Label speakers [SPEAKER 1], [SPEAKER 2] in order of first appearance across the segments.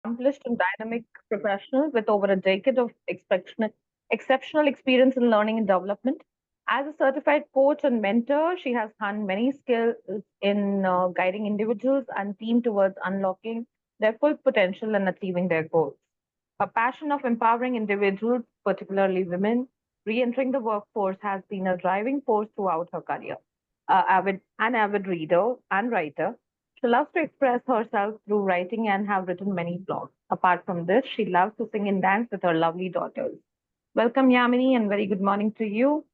[SPEAKER 1] accomplished and dynamic professional with over a decade of exceptional experience in learning and development. As a certified coach and mentor, she has honed many skills in guiding individuals and team towards unlocking their full potential and achieving their goals. Her passion of empowering individuals, particularly women, re-entering the workforce has been a driving force throughout her career. An avid reader and writer, she loves to express herself through writing and have written many blogs. Apart from this, she loves to sing and dance with her lovely daughters. Welcome, Yamini, and very good morning to you.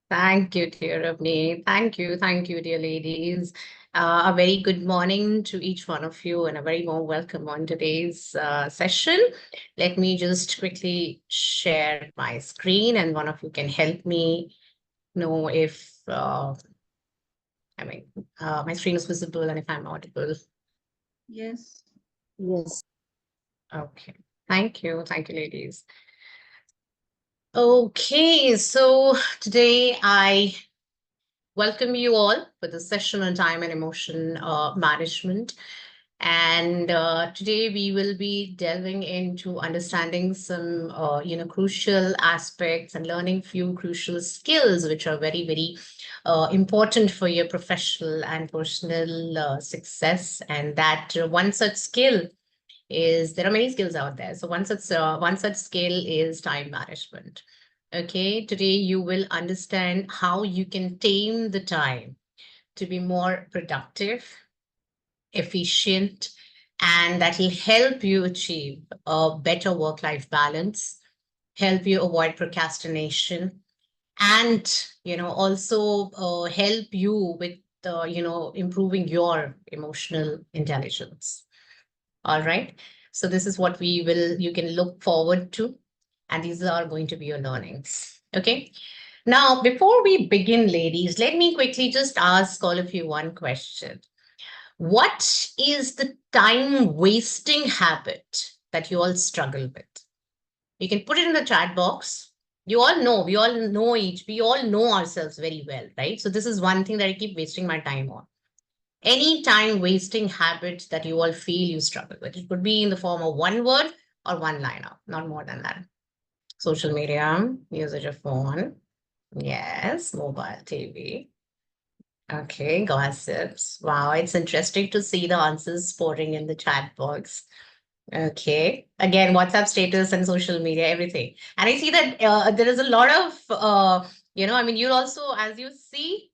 [SPEAKER 2] Thank you, dear Avni. Thank you, dear ladies. A very good morning to each one of you and a very warm welcome on today's session. Let me just quickly share my screen and one of you can help me know if, my screen is visible and if I'm audible.
[SPEAKER 3] Yes.
[SPEAKER 4] Yes.
[SPEAKER 2] Okay. Thank you. Thank you, ladies. Okay, so today I welcome you all for the session on time and emotion management. And today we will be delving into understanding some, crucial aspects and learning few crucial skills, which are very, very important for your professional and personal success. And that one such skill is there are many skills out there. So one such skill is time management. Okay, today you will understand how you can tame the time to be more productive, efficient, and that will help you achieve a better work-life balance, help you avoid procrastination, and also help you with improving your emotional intelligence. All right. So this is what you can look forward to. And these are going to be your learnings. Okay. Now, before we begin, ladies, let me quickly just ask all of you one question. What is the time wasting habit that you all struggle with? You can put it in the chat box. We all know ourselves very well, right? So this is one thing that I keep wasting my time on. Any time wasting habit that you all feel you struggle with. It could be in the form of one word or one liner, not more than that. Social media, usage of phone. Yes, mobile TV. Okay, gossips. Wow, it's interesting to see the answers pouring in the chat box. Okay. Again, WhatsApp status and social media, everything. And I see that there is a lot of, you'll also, as you see,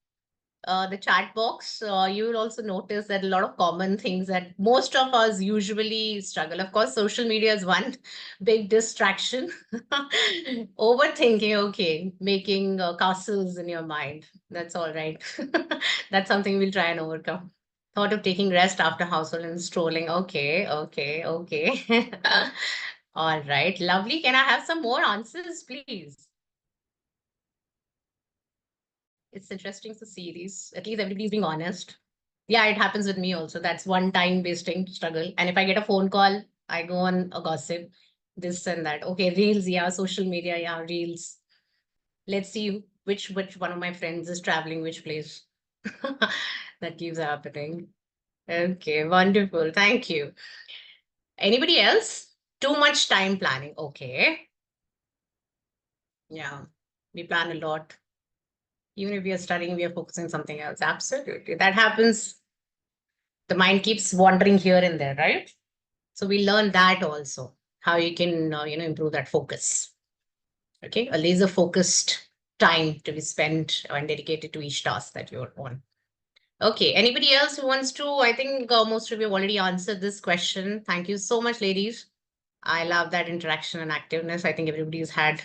[SPEAKER 2] the chat box, you will also notice that a lot of common things that most of us usually struggle. Of course, social media is one big distraction. Overthinking, okay, making castles in your mind. That's all right. That's something we'll try and overcome. Thought of taking rest after household and strolling. Okay, okay, okay. All right, lovely. Can I have some more answers, please? It's interesting to see these. At least everybody's being honest. Yeah, it happens with me also. That's one time wasting struggle. And if I get a phone call, I go on a gossip, this and that. Okay, reels, yeah, social media, yeah, reels. Let's see which one of my friends is traveling which place. That keeps happening. Okay, wonderful. Thank you. Anybody else? Too much time planning. Okay. Yeah, we plan a lot. Even if we are studying, we are focusing something else. Absolutely. That happens. The mind keeps wandering here and there, right? So we learn that also, how you can, improve that focus. Okay. A laser focused time to be spent and dedicated to each task that you're on. Okay. Anybody else who wants to? I think most of you have already answered this question. Thank you so much, ladies. I love that interaction and activeness. I think everybody's had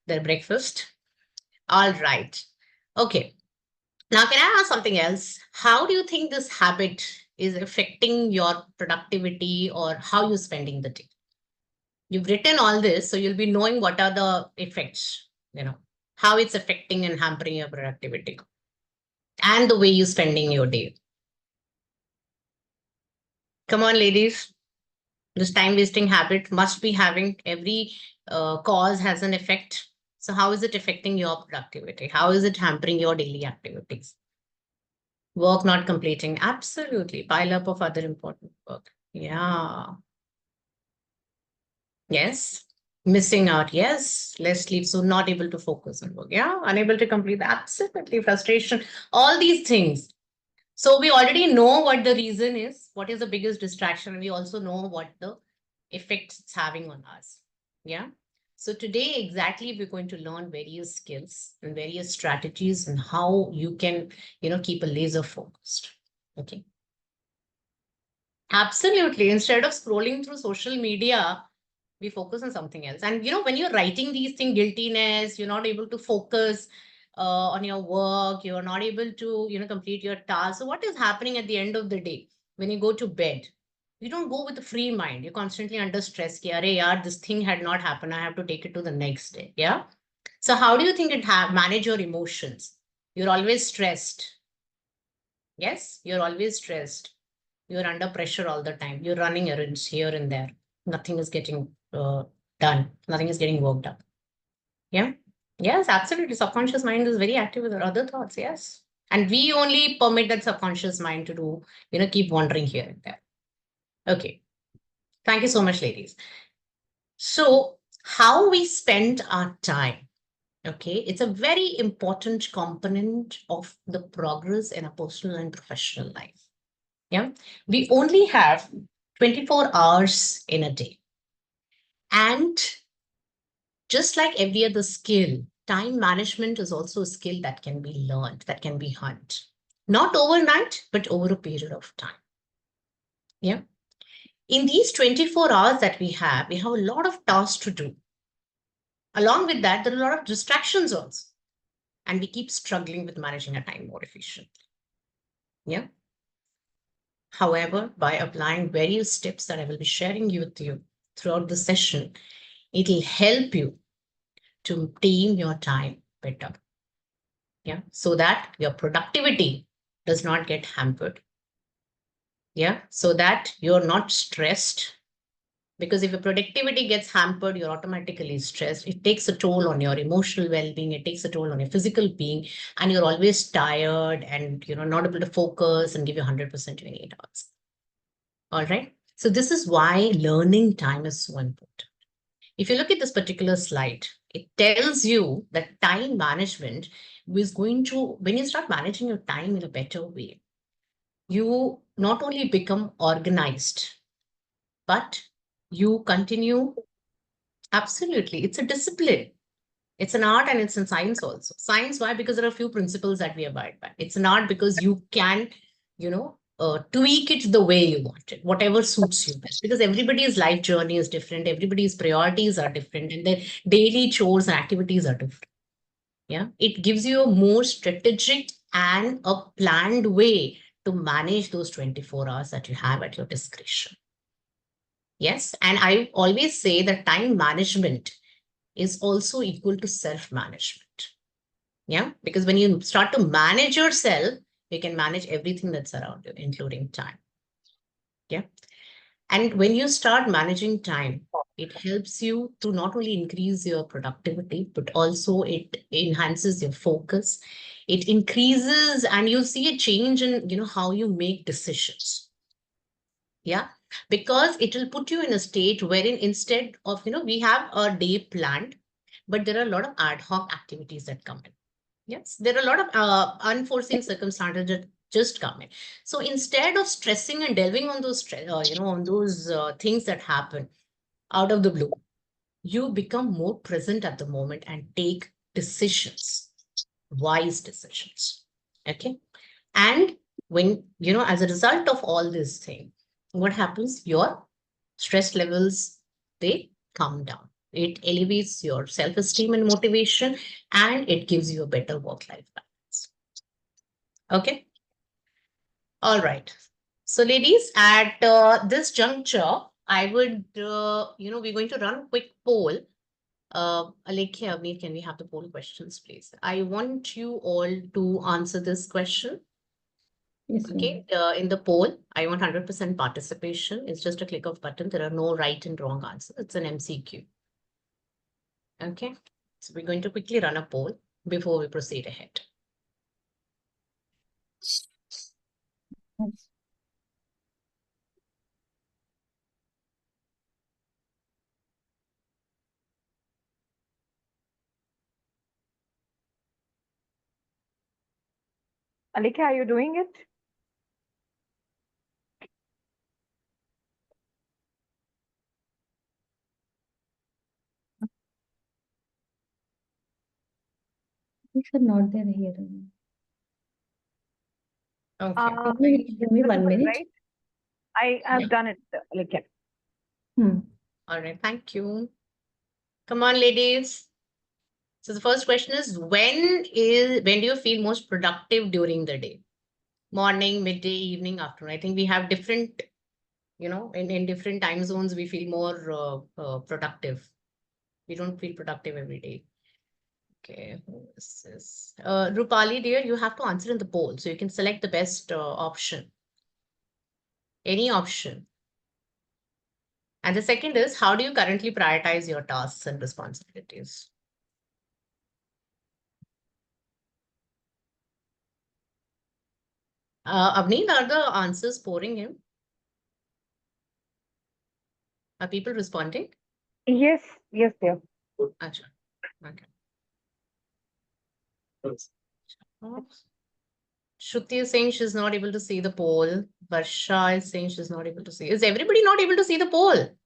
[SPEAKER 2] their breakfast. All right. Okay. Now, can I ask something else? How do you think this habit is affecting your productivity or how you're spending the day? You've written all this, so you'll be knowing what are the effects, how it's affecting and hampering your productivity and the way you're spending your day. Come on, ladies. This time wasting habit must be having every cause has an effect. So, how is it affecting your productivity? How is it hampering your daily activities? Work not completing. Absolutely. Pile up of other important work. Yeah. Yes. Missing out. Yes. Less sleep. So not able to focus on work. Yeah. Unable to complete. Absolutely. Frustration. All these things. So we already know what the reason is, what is the biggest distraction. We also know what the effects it's having on us. Yeah. So today, exactly, we're going to learn various skills and various strategies and how you can, keep a laser focused. Okay. Absolutely. Instead of scrolling through social media, we focus on something else. And when you're writing these things, guiltiness, you're not able to focus on your work, you're not able to, complete your task. So what is happening at the end of the day when you go to bed? You don't go with a free mind. You're constantly under stress. Ki, "Arey yaar, this thing had not happened. I have to take it to the next day." Yeah. So how do you think it manage your emotions? You're always stressed. Yes, you're always stressed. You're under pressure all the time. You're running errands here and there. Nothing is getting done. Nothing is getting worked up. Yeah. Yes, absolutely. Subconscious mind is very active with our other thoughts. Yes. And we only permit that subconscious mind to do, keep wandering here and there. Okay. Thank you so much, ladies. So, how we spend our time, okay, it's a very important component of the progress in a personal and professional life. Yeah. We only have 24 hours in a day. And just like every other skill, time management is also a skill that can be learned, that can be honed. Not overnight, but over a period of time. Yeah. In these 24 hours that we have a lot of tasks to do. Along with that, there are a lot of distractions also. And we keep struggling with managing our time more efficiently. Yeah. However, by applying various steps that I will be sharing with you throughout the session, it will help you to tame your time better. Yeah. So that your productivity does not get hampered. Yeah. So that you're not stressed. Because if your productivity gets hampered, you're automatically stressed. It takes a toll on your emotional well-being. It takes a toll on your physical being, and you're always tired and not able to focus and give you 100% in 8 hours. All right. So this is why learning time is so important. If you look at this particular slide, it tells you that time management is going to, when you start managing your time in a better way, you not only become organized, but you continue. Absolutely. It's a discipline. It's an art and it's in science also. Science, why? Because there are a few principles that we abide by. It's an art because you can, tweak it the way you want it, whatever suits you best. Because everybody's life journey is different, everybody's priorities are different, and their daily chores and activities are different. Yeah, it gives you a more strategic and a planned way to manage those 24 hours that you have at your discretion. Yes, and I always say that time management is also equal to self-management. Yeah, because when you start to manage yourself, you can manage everything that's around you, including time. Yeah. And when you start managing time, it helps you to not only increase your productivity, but also it enhances your focus. It increases and you see a change in, how you make decisions. Yeah. Because it will put you in a state wherein instead of, we have a day planned, but there are a lot of ad hoc activities that come in. Yes, there are a lot of unforeseen circumstances that just come in. So instead of stressing and delving on those, on those things that happen out of the blue, you become more present at the moment and take decisions, wise decisions. Okay, and when as a result of all this thing, what happens? Your stress levels, they come down. It elevates your self-esteem and motivation, and it gives you a better work-life balance. Okay. All right. So, ladies, at this juncture, I would, we're going to run a quick poll. Alekhya, Avneet, can we have the poll questions, please? I want you all to answer this question.
[SPEAKER 3] Yes,
[SPEAKER 2] Okay, in the poll, I want 100% participation. It's just a click of button. There are no right and wrong answers. It's an MCQ. Okay, so we're going to quickly run a poll before we proceed ahead.
[SPEAKER 1] Alika, are you doing it?
[SPEAKER 4] These are not there here.
[SPEAKER 2] Okay.
[SPEAKER 4] Give me 1 minute.
[SPEAKER 1] Right? I have
[SPEAKER 2] Yeah.
[SPEAKER 1] done it, Alika.
[SPEAKER 2] All right. Thank you. Come on, ladies. So the first question is when do you feel most productive during the day? Morning, midday, evening, afternoon. I think we have different, in different time zones, we feel more productive. We don't feel productive every day. Okay, who is this? Rupali, dear, you have to answer in the poll. So you can select the best option. Any option. And the second is, how do you currently prioritize your tasks and responsibilities? Avneet, are the answers pouring in? Are people responding?
[SPEAKER 1] Yes, yes, dear.
[SPEAKER 2] Acha. Okay. Shruti is saying she's not able to see the poll. Varsha is saying she's not able to see. Is everybody not able to see the poll?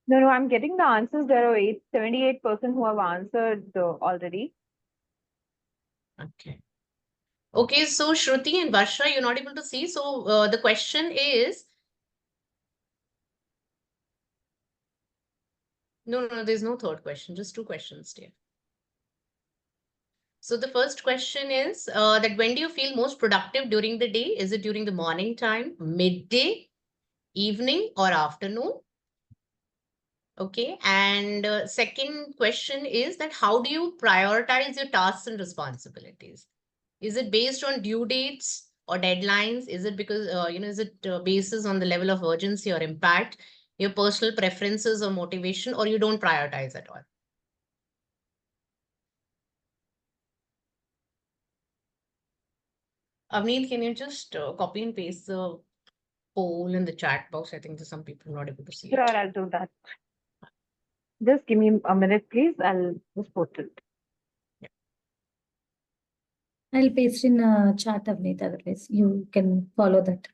[SPEAKER 1] No, I'm getting the answers. There are 78% who have answered already.
[SPEAKER 2] Okay. Okay, so Shruti and Varsha, you're not able to see. So the question is, no, there's no third question, just two questions, dear. So the first question is that when do you feel most productive during the day? Is it during the morning time, midday, evening, or afternoon? Okay, and second question is that how do you prioritize your tasks and responsibilities? Is it based on due dates or deadlines? Is it because, is it basis on the level of urgency or impact, your personal preferences or motivation, or you don't prioritize at all? Avneet, can you just copy and paste the poll in the chat box? I think there's some people not able to see
[SPEAKER 1] Sure,
[SPEAKER 2] it.
[SPEAKER 1] I'll do that. Just give me a minute, please. I'll just post it.
[SPEAKER 4] I'll paste in chat, Avneet, otherwise you can follow that.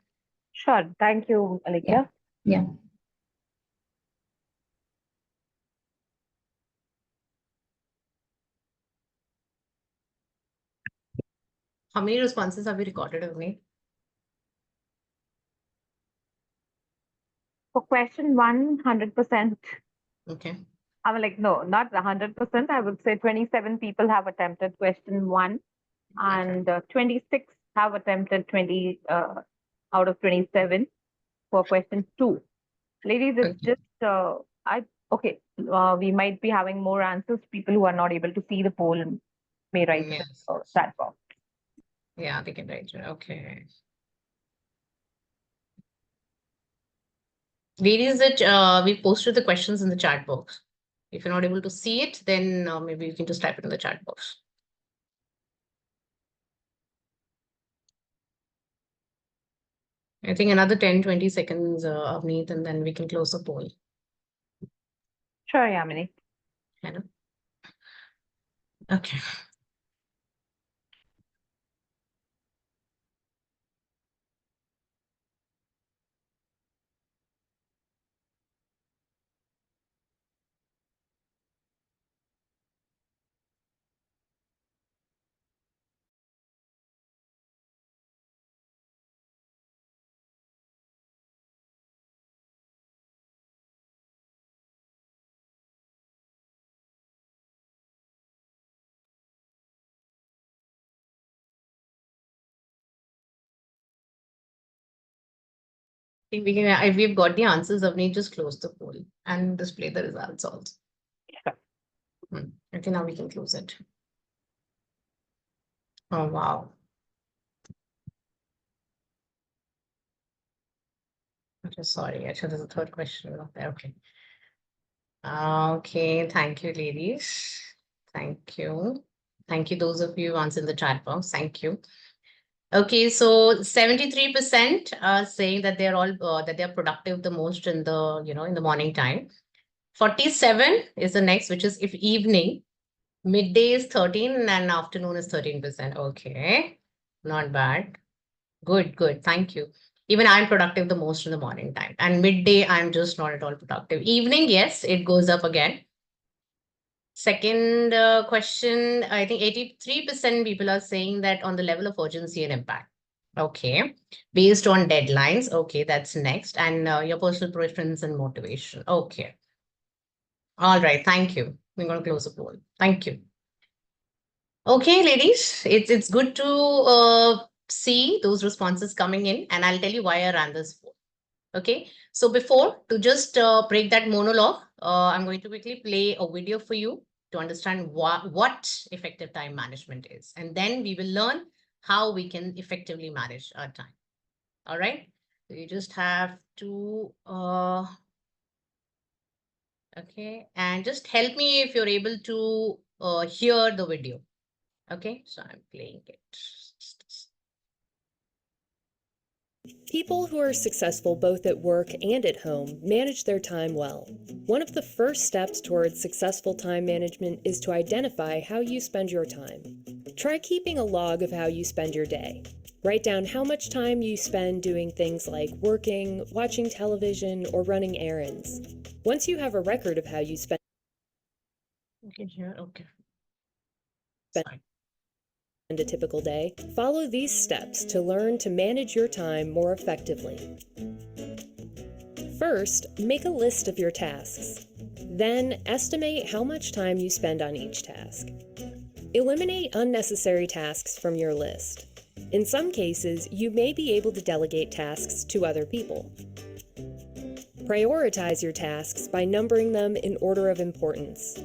[SPEAKER 1] Sure. Thank you, Alika.
[SPEAKER 4] Yeah.
[SPEAKER 2] How many responses have we recorded, Avneet?
[SPEAKER 1] For question 100%.
[SPEAKER 2] Okay.
[SPEAKER 1] I mean, like, no, not 100%. I would say 27 people have attempted question 1, and 26 have attempted 20 out of 27 for question 2. Ladies, it's
[SPEAKER 2] Okay.
[SPEAKER 1] just, we might be having more answers. People who are not able to see the poll and may write it in
[SPEAKER 2] Yes.
[SPEAKER 1] the chat box.
[SPEAKER 2] Yeah, they can write it. Okay. Ladies, that we posted the questions in the chat box. If you're not able to see it, then maybe you can just type it in the chat box. I think another 10-20 seconds, Avneet, and then we can close the poll.
[SPEAKER 1] Sure, Yamini.
[SPEAKER 2] Hello. Okay. I think we can, if we've got the answers, Avneet, just close the poll and display the results also.
[SPEAKER 1] Sure.
[SPEAKER 2] Okay, now we can close it. Oh, wow. Okay, sorry. Actually, there's a third question up there. Okay. Okay, thank you, ladies. Thank you. Thank you, those of you who answered in the chat box. Thank you. Okay, so 73% are saying that they're all that they're productive the most in the in the morning time. 47 is the next, which is if evening. Midday is 13 and afternoon is 13%. Okay. Not bad. Good, good. Thank you. Even I'm productive the most in the morning time. And midday, I'm just not at all productive. Evening, yes, it goes up again. Second question, I think 83% people are saying that on the level of urgency and impact. Okay. Based on deadlines. Okay, that's next. And your personal preference and motivation. Okay. All right. Thank you. We're going to close the poll. Thank you. Okay, ladies, it's good to see those responses coming in, and I'll tell you why I ran this poll. Okay, so before to just break that monologue, I'm going to quickly play a video for you to understand what effective time management is, and then we will learn how we can effectively manage our time. All right, so you just have to okay, and just help me if you're able to hear the video. Okay, so I'm playing it.
[SPEAKER 5] People who are successful both at work and at home manage their time well. One of the first steps towards successful time management is to identify how you spend your time. Try keeping a log of how you spend your day. Write down how much time you spend doing things like working, watching television, or running errands. Once you have a record of how you spend
[SPEAKER 2] Okay, here, okay.
[SPEAKER 5] Spend-
[SPEAKER 2] Fine.
[SPEAKER 5] a typical day, follow these steps to learn to manage your time more effectively. First, make a list of your tasks. Then, estimate how much time you spend on each task. Eliminate unnecessary tasks from your list. In some cases, you may be able to delegate tasks to other people. Prioritize your tasks by numbering them in order of importance.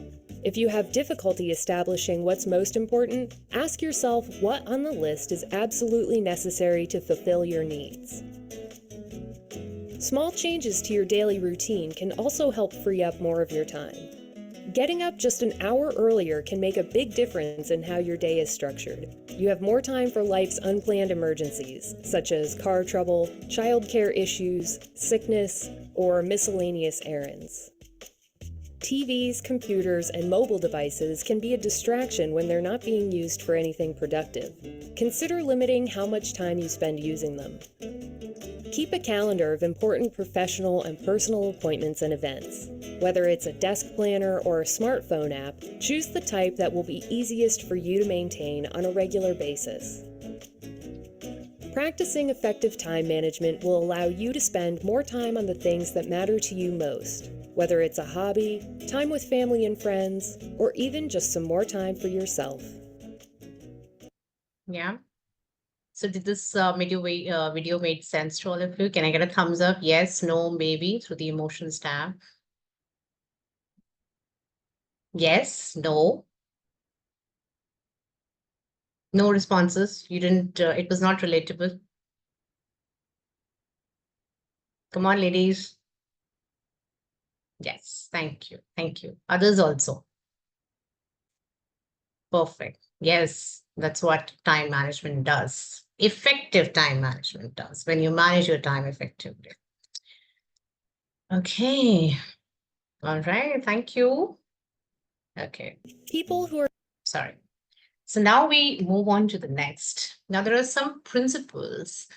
[SPEAKER 5] If you have difficulty establishing what's most important, ask yourself what on the list is absolutely necessary to fulfill your needs. Small changes to your daily routine can also help free up more of your time. Getting up just an hour earlier can make a big difference in how your day is structured. You have more time for life's unplanned emergencies, such as car trouble, childcare issues, sickness, or miscellaneous errands. TVs, computers, and mobile devices can be a distraction when they're not being used for anything productive. Consider limiting how much time you spend using them. Keep a calendar of important professional and personal appointments and events. Whether it's a desk planner or a smartphone app, choose the type that will be easiest for you to maintain on a regular basis. Practicing effective time management will allow you to spend more time on the things that matter to you most, whether it's a hobby, time with family and friends, or even just some more time for yourself.
[SPEAKER 2] Yeah. So did this video made sense to all of you? Can I get a thumbs up? Yes, no, maybe through the emotions tab. Yes, no. No responses. You didn't, it was not relatable. Come on, ladies. Yes, thank you. Thank you. Others also. Perfect. Yes, that's what time management does. Effective time management does when you manage your time effectively. Okay. All right. Thank you. Okay.
[SPEAKER 5] People who are
[SPEAKER 2] Sorry. So now we move on to the next. Now there are some principles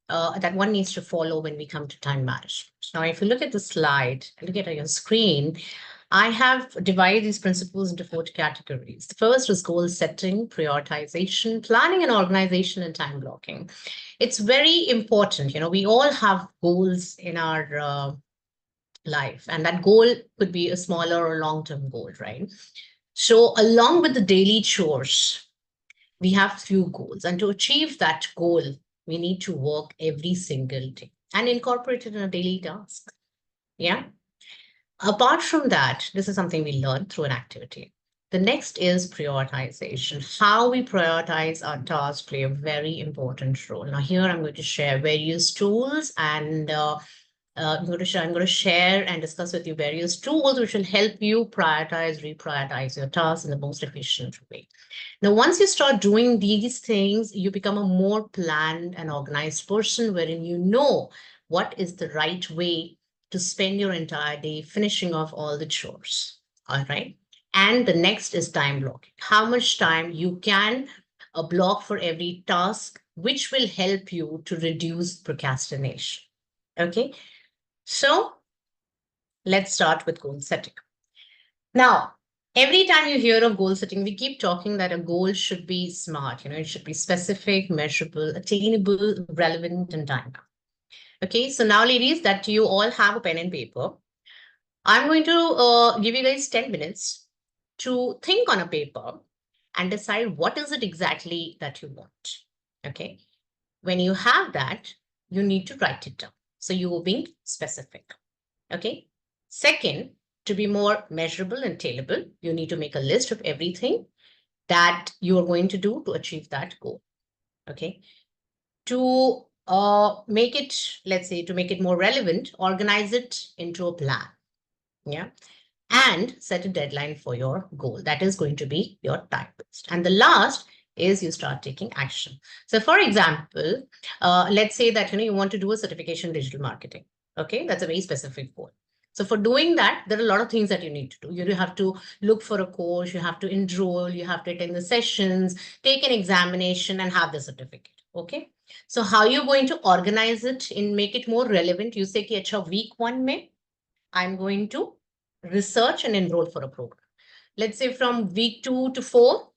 [SPEAKER 2] that one needs to follow when we come to time management. Now, if you look at the slide, look at your screen, I have divided these principles into 4 categories. The first is goal setting, prioritization, planning and organization, and time blocking. It's very important. You know, we all have goals in our life, and that goal could be a smaller or long-term goal, right? So along with the daily chores, we have few goals. And to achieve that goal, we need to work every single day and incorporate it in a daily task. Yeah. Apart from that, this is something we learn through an activity. The next is prioritization. How we prioritize our tasks play a very important role. Now, here I'm going to share various tools and I'm going to share and discuss with you various tools which will help you prioritize, reprioritize your tasks in the most efficient way. Now, once you start doing these things, you become a more planned and organized person wherein you know what is the right way to spend your entire day finishing off all the chores. All right. And the next is time blocking. How much time you can a block for every task, which will help you to reduce procrastination. Okay, so let's start with goal setting. Now, every time you hear of goal setting, we keep talking that a goal should be smart. It should be specific, measurable, attainable, relevant, and time bound. Okay, so now, ladies, that you all have a pen and paper, I'm going to give you guys 10 minutes to think on a paper and decide what is it exactly that you want. Okay, when you have that, you need to write it down. So you are being specific. Okay, second, to be more measurable and tailable, you need to make a list of everything that you are going to do to achieve that goal. Okay, to make it, let's say, to make it more relevant, organize it into a plan. Yeah. And set a deadline for your goal. That is going to be your time based. And the last is you start taking action. So for example, let's say that you want to do a certification in digital marketing. Okay, that's a very specific goal. So for doing that, there are a lot of things that you need to do. You have to look for a course, you have to enroll, you have to attend the sessions, take an examination, and have the certificate. Okay. So how you're going to organize it and make it more relevant? You say, ki, acha, week 1 mein, I'm going to research and enroll for a program. Let's say from week 2 to 4,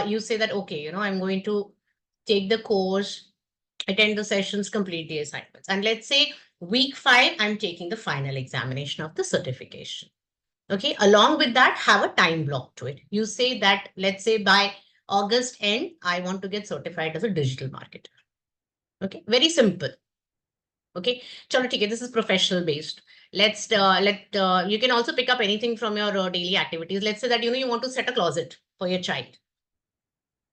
[SPEAKER 2] you say that, okay, I'm going to take the course, attend the sessions, complete the assignments. And let's say week 5, I'm taking the final examination of the certification. Okay, along with that, have a time block to it. You say that, let's say by August end, I want to get certified as a digital marketer. Okay, very simple. Okay, chalo, theek hai, this is professional based. You can also pick up anything from your daily activities. Let's say that you want to set a closet for your child,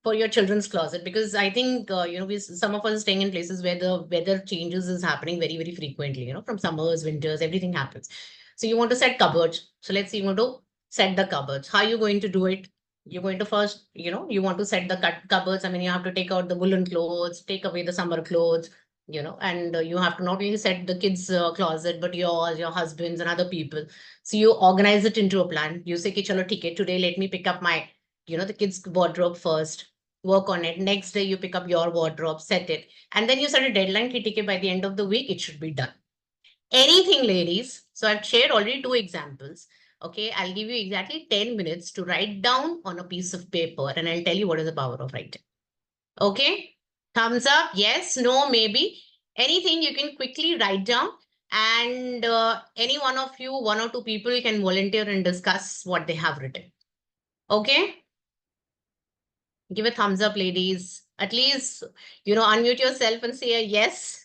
[SPEAKER 2] for your children's closet, because I think some of us are staying in places where the weather changes is happening very, very frequently. From summers, winters, everything happens. So you want to set cupboards. So let's say you want to set the cupboards. How are you going to do it? You're going to first, you want to set the cupboards. I mean, you have to take out the woolen clothes, take away the summer clothes, and you have to not only set the kids' closet, but yours, your husband's, and other people. So you organize it into a plan. You say, chalo, theek hai, today let me pick up my, the kids' wardrobe first, work on it. Next day, you pick up your wardrobe, set it, and then you set a deadline. Ki, theek hai, by the end of the week, it should be done. Anything, ladies. So I've shared already 2 examples. Okay, I'll give you exactly 10 minutes to write down on a piece of paper, and I'll tell you what is the power of writing. Okay, thumbs up, yes, no, maybe. Anything you can quickly write down, and any one of you, 1 or 2 people can volunteer and discuss what they have written. Okay, give a thumbs up, ladies. At least, unmute yourself and say a yes.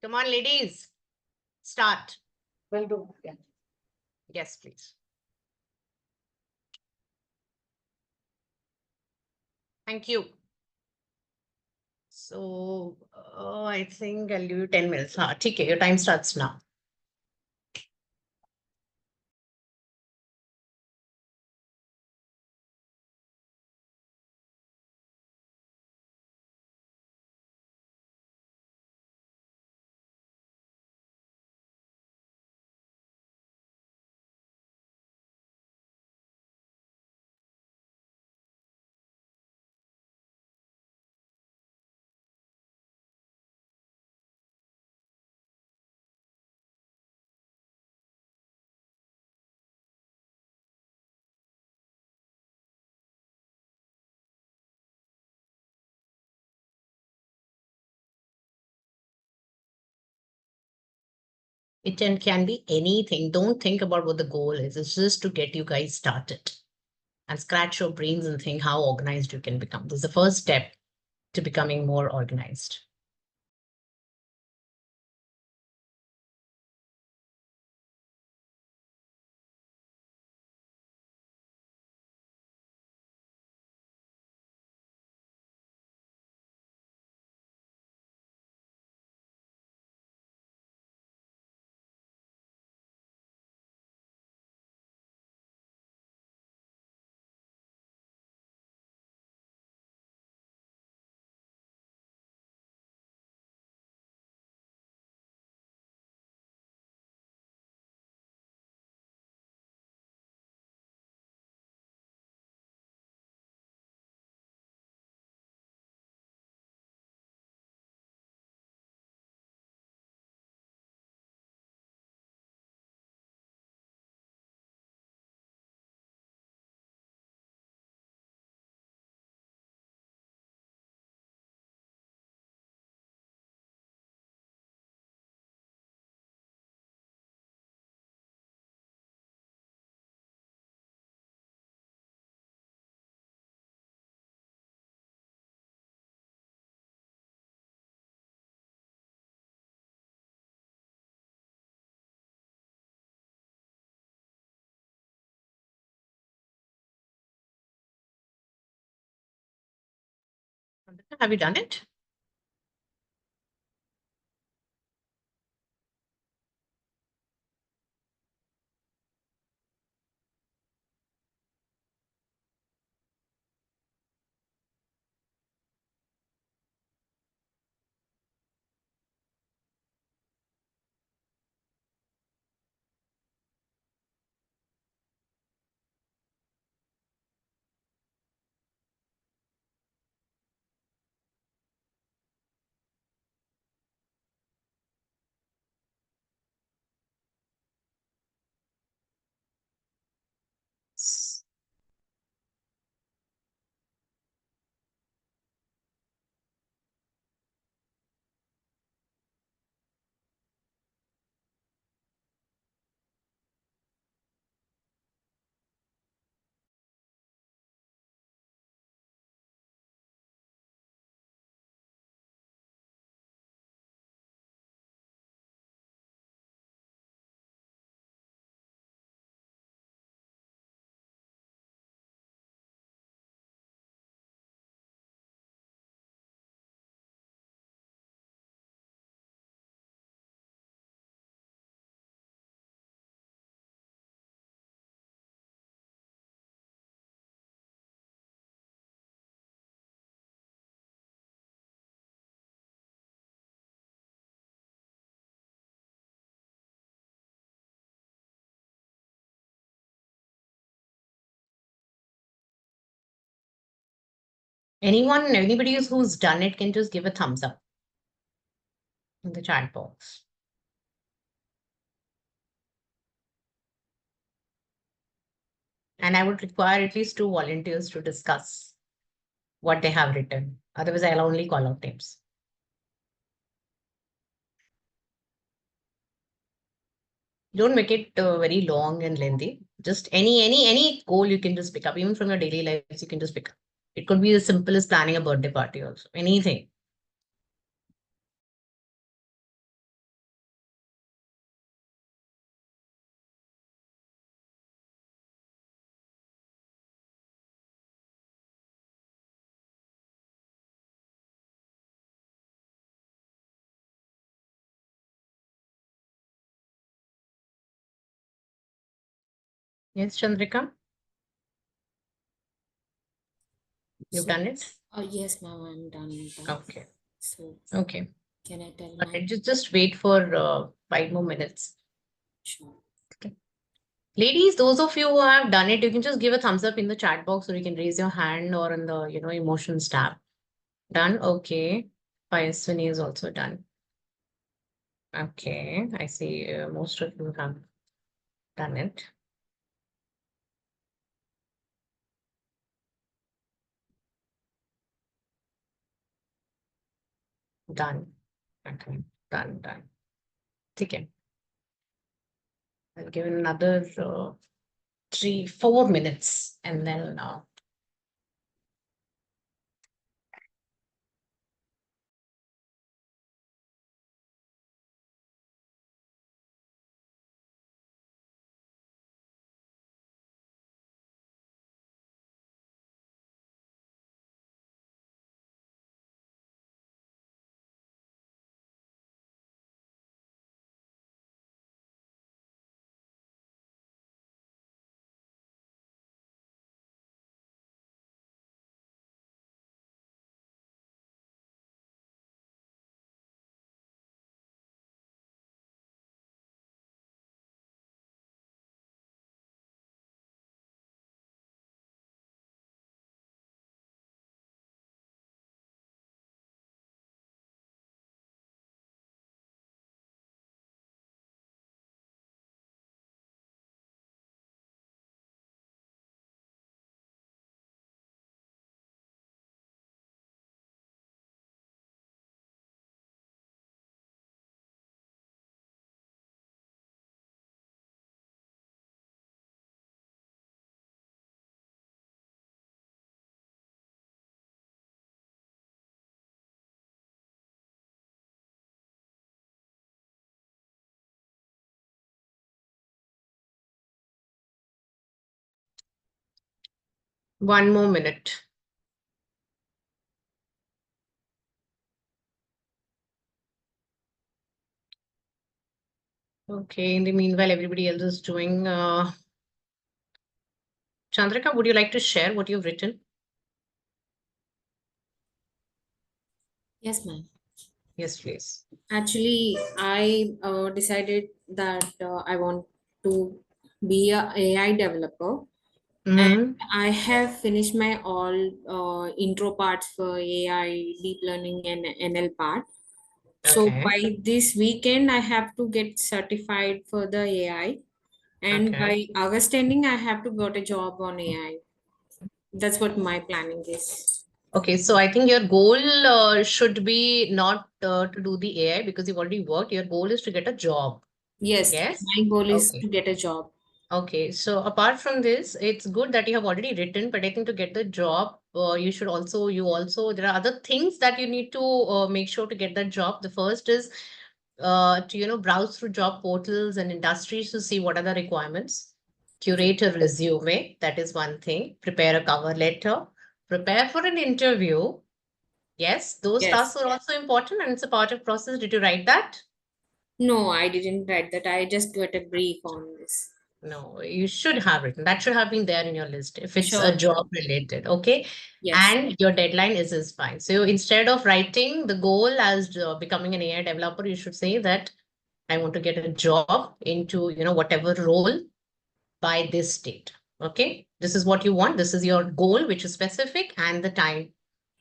[SPEAKER 2] Come on, ladies, start.
[SPEAKER 1] Will do. Yeah.
[SPEAKER 2] Yes, please. Thank you. So I think I'll give you 10 minutes. Okay, your time starts now. It can be anything. Don't think about what the goal is. It's just to get you guys started and scratch your brains and think how organized you can become. This is the first step to becoming more organized. Have you done it? Anybody who's done it can just give a thumbs up in the chat box. And I would require at least 2 volunteers to discuss what they have written. Otherwise, I'll only call out names. Don't make it very long and lengthy. Just any goal you can just pick up, even from your daily lives, you can just pick up. It could be as simple as planning a birthday party also. Anything. Yes, Chandrika? You've done it?
[SPEAKER 6] Yes, ma'am, I'm done with that.
[SPEAKER 2] Okay.
[SPEAKER 6] So,
[SPEAKER 2] Okay.
[SPEAKER 6] can I tell
[SPEAKER 2] Okay.
[SPEAKER 6] my
[SPEAKER 2] Just wait for 5 more minutes.
[SPEAKER 6] sure?
[SPEAKER 2] Ladies, those of you who have done it, you can just give a thumbs up in the chat box, or you can raise your hand or in the emotions tab. Done? Okay. Payaswini is also done. Okay. I see most of you have done it. Done. Okay. Done. Okay. I'll give it another 3-4 minutes and then 1 more minute. Okay. In the meanwhile, everybody else is doing. Chandrika, would you like to share what you've written?
[SPEAKER 6] Yes, ma'am.
[SPEAKER 2] Yes, please.
[SPEAKER 6] Actually, I decided that I want to be a AI developer, and
[SPEAKER 2] Mm-hmm.
[SPEAKER 6] I have finished my all intro parts for AI, deep learning, and NL part. So
[SPEAKER 2] Okay.
[SPEAKER 6] by this weekend, I have to get certified for the AI, and
[SPEAKER 2] Okay.
[SPEAKER 6] by August ending, I have to got a job on AI. That's what my planning is.
[SPEAKER 2] Okay. So I think your goal should be not to do the AI because you've already worked. Your goal is to get a job.
[SPEAKER 6] Yes,
[SPEAKER 2] Yes.
[SPEAKER 6] my goal is
[SPEAKER 2] Okay.
[SPEAKER 6] to get a job.
[SPEAKER 2] Okay, so apart from this, it's good that you have already written, but I think to get the job, you also, there are other things that you need to make sure to get that job. The first is to, browse through job portals and industries to see what are the requirements. Curate a resume, that is one thing. Prepare a cover letter. Prepare for an interview. Yes, those
[SPEAKER 6] Yes.
[SPEAKER 2] tasks are also important and it's a part of process. Did you write that?
[SPEAKER 6] No, I didn't write that. I just got a brief on this.
[SPEAKER 2] No, you should have written. That should have been there in your list if it's a
[SPEAKER 6] Sure.
[SPEAKER 2] job related. Okay.
[SPEAKER 6] Yes.
[SPEAKER 2] And your deadline is fine. So instead of writing the goal as becoming an AI developer, you should say that I want to get a job into, whatever role by this date. Okay. This is what you want. This is your goal, which is specific, and the time,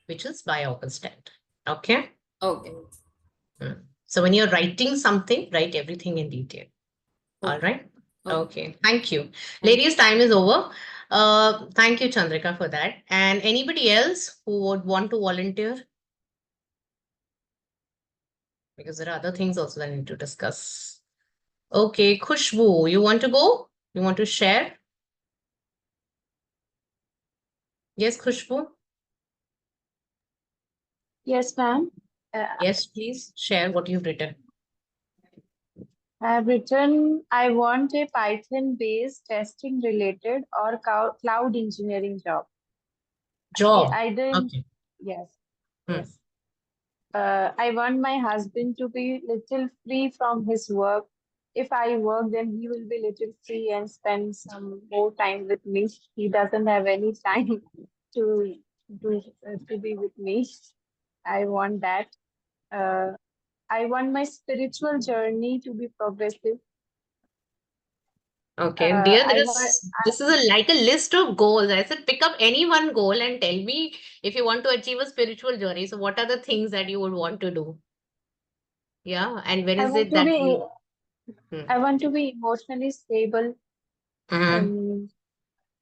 [SPEAKER 2] which is by August 10th. Okay.
[SPEAKER 6] Okay.
[SPEAKER 2] Mm. So when you're writing something, write everything in detail. All
[SPEAKER 6] Okay.
[SPEAKER 2] right.
[SPEAKER 6] Okay.
[SPEAKER 2] Okay. Thank you.
[SPEAKER 6] Thank
[SPEAKER 2] Ladies, time is over. Thank you, Chandrika, for that. And anybody else who would want to volunteer? Because there are other things also that I need to discuss. Okay, Khushbu, you want to go? You want to share? Yes, Khushbu?
[SPEAKER 7] Yes, ma'am.
[SPEAKER 2] Yes, please share what you've written.
[SPEAKER 7] I have written, I want a Python-based testing related or cloud engineering job.
[SPEAKER 2] Job.
[SPEAKER 7] Either in,
[SPEAKER 2] Okay.
[SPEAKER 7] yes,
[SPEAKER 2] Hmm.
[SPEAKER 7] yes. I want my husband to be little free from his work. If I work, then he will be little free and spend some more time with me. He doesn't have any time to to be with me. I want that. Uh, I want my spiritual journey to be progressive.
[SPEAKER 2] Okay, dear,
[SPEAKER 7] I want
[SPEAKER 2] this is like a list of goals. I said pick up any one goal and tell me if you want to achieve a spiritual journey. So what are the things that you would want to do? Yeah, and where
[SPEAKER 7] I
[SPEAKER 2] is
[SPEAKER 7] want
[SPEAKER 2] it
[SPEAKER 7] to
[SPEAKER 2] that
[SPEAKER 7] be
[SPEAKER 2] you? Hmm.
[SPEAKER 7] I want to be emotionally stable
[SPEAKER 2] Mhm,
[SPEAKER 7] and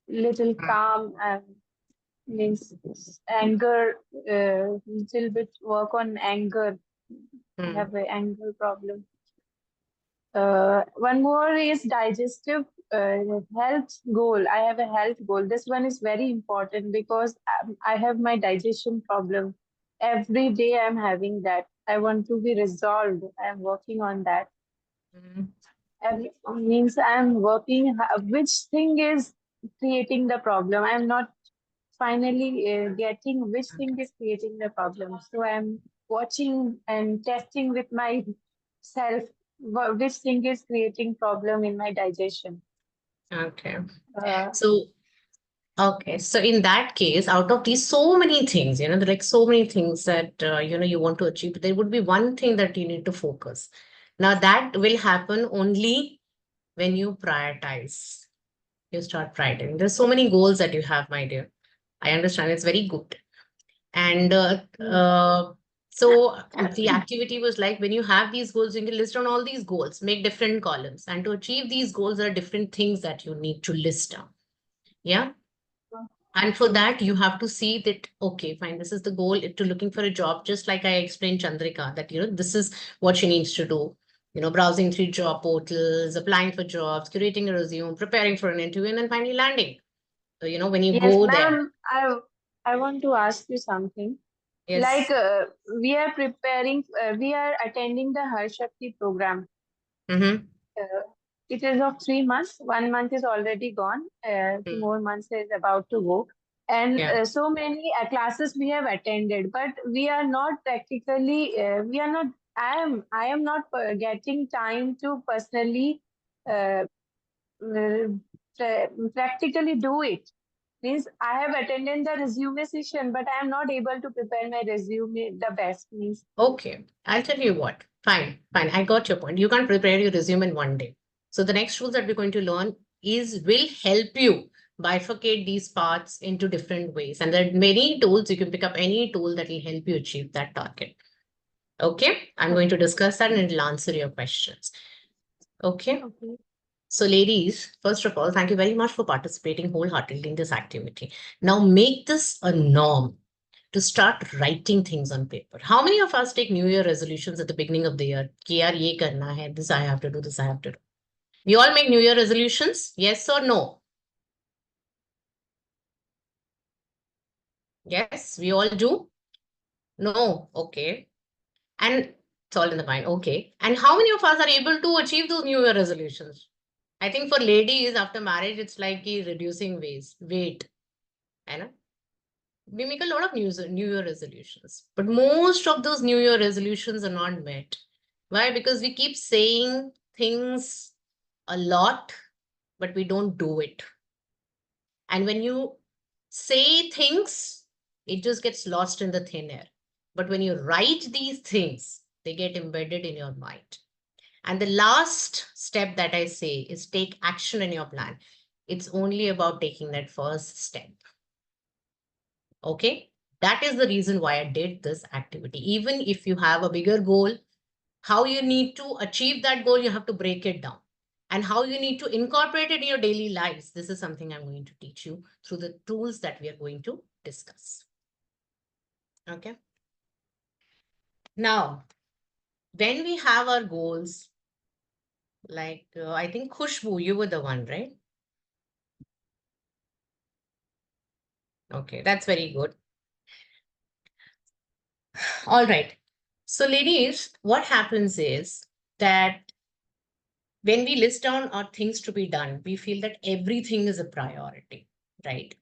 [SPEAKER 7] little
[SPEAKER 2] mm,
[SPEAKER 7] calm and means anger, little bit work on anger. I
[SPEAKER 2] mm.
[SPEAKER 7] have an anger problem. One more is digestive health goal. I have a health goal. This one is very important because I have my digestion problem. Every day I'm having that. I want to be resolved. I'm working on that.
[SPEAKER 2] Mm.
[SPEAKER 7] Means I'm working, which thing is creating the problem? I'm not finally getting which thing is creating the problem. So I'm watching and testing with myself which thing is creating problem in my digestion.
[SPEAKER 2] Okay.
[SPEAKER 7] Uh,
[SPEAKER 2] So, okay. So in that case, out of these so many things, there are like so many things that, you want to achieve, but there would be one thing that you need to focus. Now that will happen only when you prioritize. You start prioritizing. There's so many goals that you have, my dear. I understand it's very good. And so the activity was like when you have these goals, you can list on all these goals, make different columns. And to achieve these goals, there are different things that you need to list down. Yeah. And for that, you have to see that, okay, fine, this is the goal to looking for a job, just like I explained Chandrika, that, this is what she needs to do. Browsing through job portals, applying for jobs, curating a resume, preparing for an interview, and then finally landing. So, when you
[SPEAKER 7] yes,
[SPEAKER 2] go there,
[SPEAKER 7] ma'am. I want to ask you something. Like
[SPEAKER 2] yes.
[SPEAKER 7] we are preparing, we are attending the Hershakti program.
[SPEAKER 2] Mm-hmm.
[SPEAKER 7] Uh, it is of 3 months. 1 month is already gone. 2 more months is about to go. And
[SPEAKER 2] Yeah.
[SPEAKER 7] so many classes we have attended, but we are not practically, we are not I am not getting time to personally uh, practically do it. Means I have attended the resume session, but I am not able to prepare my resume the best. Means
[SPEAKER 2] Okay, I'll tell you what. Fine, fine. I got your point. You can't prepare your resume in one day. So the next rules that we're going to learn will help you bifurcate these parts into different ways. And there are many tools. You can pick up any tool that will help you achieve that target. Okay, I'm going to discuss that and it'll answer your questions. Okay.
[SPEAKER 7] okay.
[SPEAKER 2] So ladies, first of all, thank you very much for participating wholeheartedly in this activity. Now make this a norm to start writing things on paper. How many of us take New Year resolutions at the beginning of the year? कि यार ये करना है, this I have to do, this I have to do. We all make New Year resolutions, yes or no? Yes, we all do? No, okay. And it's all in the mind, okay. And how many of us are able to achieve those New Year resolutions? I think for ladies after marriage, it's like reducing weight. I know. We make a lot of New Year resolutions, but most of those New Year resolutions are not met. Why? Because we keep saying things a lot, but we don't do it. And when you say things, it just gets lost in the thin air. But when you write these things, they get embedded in your mind. And the last step that I say is take action in your plan. It's only about taking that first step. Okay, that is the reason why I did this activity. Even if you have a bigger goal, how you need to achieve that goal, you have to break it down. And how you need to incorporate it in your daily lives. This is something I'm going to teach you through the tools that we are going to discuss. Okay. Now, when we have our goals, like I think Khushbu, you were the one, right? Okay, that's very good. All right. So ladies, what happens is that when we list down our things to be done, we feel that everything is a priority, right?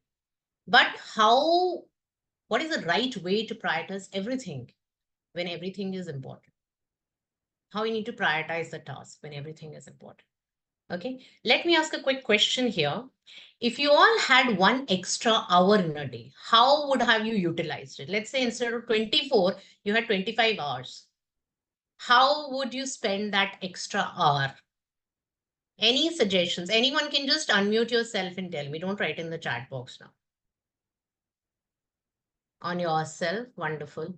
[SPEAKER 2] But what is the right way to prioritize everything when everything is important? How you need to prioritize the task when everything is important? Okay, let me ask a quick question here. If you all had 1 extra hour in a day, how would have you utilized it? Let's say instead of 24, you had 25 hours. How would you spend that extra hour? Any suggestions? Anyone can just unmute yourself and tell me. Don't write in the chat box now. On yourself. Wonderful.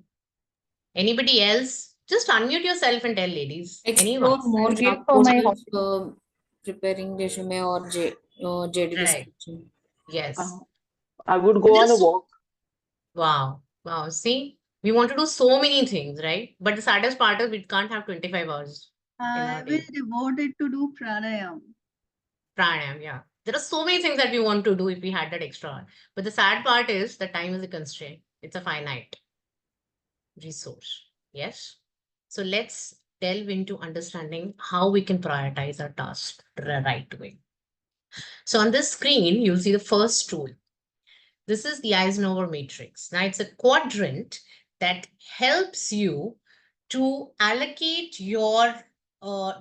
[SPEAKER 2] Anybody else? Just unmute yourself and tell ladies.
[SPEAKER 6] Explore
[SPEAKER 2] Anyone?
[SPEAKER 6] more
[SPEAKER 1] Read for my
[SPEAKER 6] approach of preparing resume or JD
[SPEAKER 2] Right.
[SPEAKER 6] description.
[SPEAKER 2] Yes.
[SPEAKER 8] I would go on a
[SPEAKER 2] Just
[SPEAKER 8] walk.
[SPEAKER 2] wow. Wow. See, we want to do so many things, right? But the saddest part is we can't have 25 hours in our
[SPEAKER 3] I will
[SPEAKER 2] day.
[SPEAKER 3] devote it to do pranayam.
[SPEAKER 2] Pranayam, yeah. There are so many things that we want to do if we had that extra hour. But the sad part is the time is a constraint. It's a finite resource. Yes. So let's delve into understanding how we can prioritize our tasks the right way. So on this screen, you'll see the first tool. This is the Eisenhower matrix. Now it's a quadrant that helps you to allocate your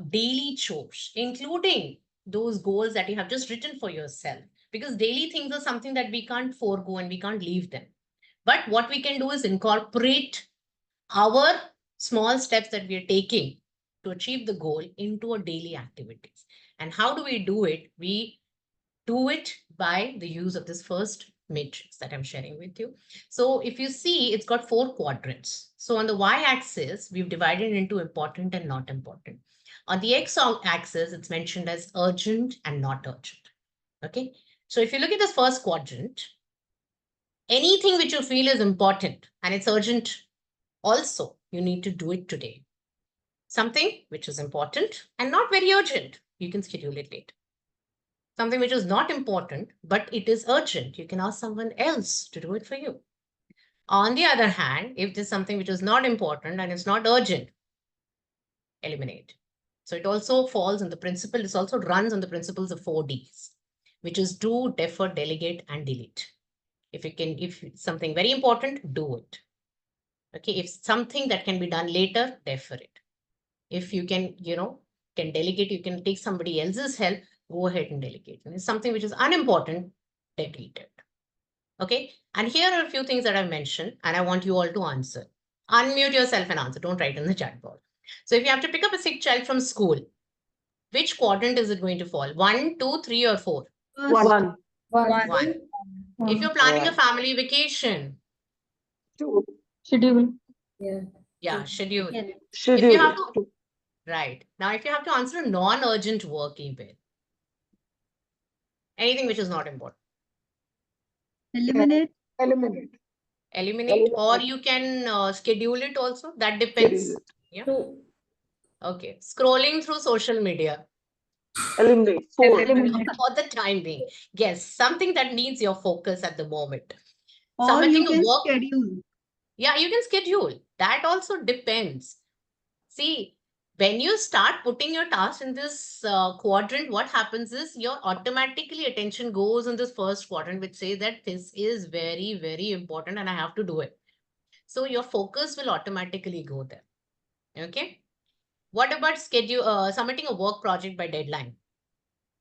[SPEAKER 2] daily chores, including those goals that you have just written for yourself. Because daily things are something that we can't forego and we can't leave them. But what we can do is incorporate our small steps that we are taking to achieve the goal into our daily activities. And how do we do it? We do it by the use of this first matrix that I'm sharing with you. So if you see, it's got 4 quadrants. So on the y-axis, we've divided into important and not important. On the x-axis, it's mentioned as urgent and not urgent. Okay. So if you look at this first quadrant, anything which you feel is important and it's urgent, also, you need to do it today. Something which is important and not very urgent, you can schedule it later. Something which is not important, but it is urgent, you can ask someone else to do it for you. On the other hand, if there's something which is not important and it's not urgent, eliminate. So it also falls on the principle, this also runs on the principles of 4Ds, which is do, defer, delegate, and delete. If it's something very important, do it. Okay, if something that can be done later, defer it. If you can, can delegate, you can take somebody else's help, go ahead and delegate. And it's something which is unimportant, delete it. Okay. And here are a few things that I've mentioned, and I want you all to answer. Unmute yourself and answer. Don't write in the chat box. So if you have to pick up a sick child from school, which quadrant is it going to fall? 1, 2, 3, or 4?
[SPEAKER 3] First,
[SPEAKER 1] One.
[SPEAKER 2] One. If you're planning a family vacation,
[SPEAKER 1] Schedule.
[SPEAKER 2] yeah, schedule. If you
[SPEAKER 1] Schedule.
[SPEAKER 2] have to, right. Now, if you have to answer a non-urgent work email, anything which is not important,
[SPEAKER 3] eliminate.
[SPEAKER 2] eliminate, or you can schedule it also. That depends. Yeah. Okay. Scrolling through social media
[SPEAKER 1] Eliminate.
[SPEAKER 2] for the time being. Yes, something that needs your focus at the moment.
[SPEAKER 3] Or
[SPEAKER 2] Submitting
[SPEAKER 3] you
[SPEAKER 2] a
[SPEAKER 3] can
[SPEAKER 2] work.
[SPEAKER 3] schedule.
[SPEAKER 2] Yeah, you can schedule. That also depends. See, when you start putting your tasks in this quadrant, what happens is your automatically attention goes in this first quadrant, which says that this is very, very important and I have to do it. So your focus will automatically go there. Okay. What about submitting a work project by deadline?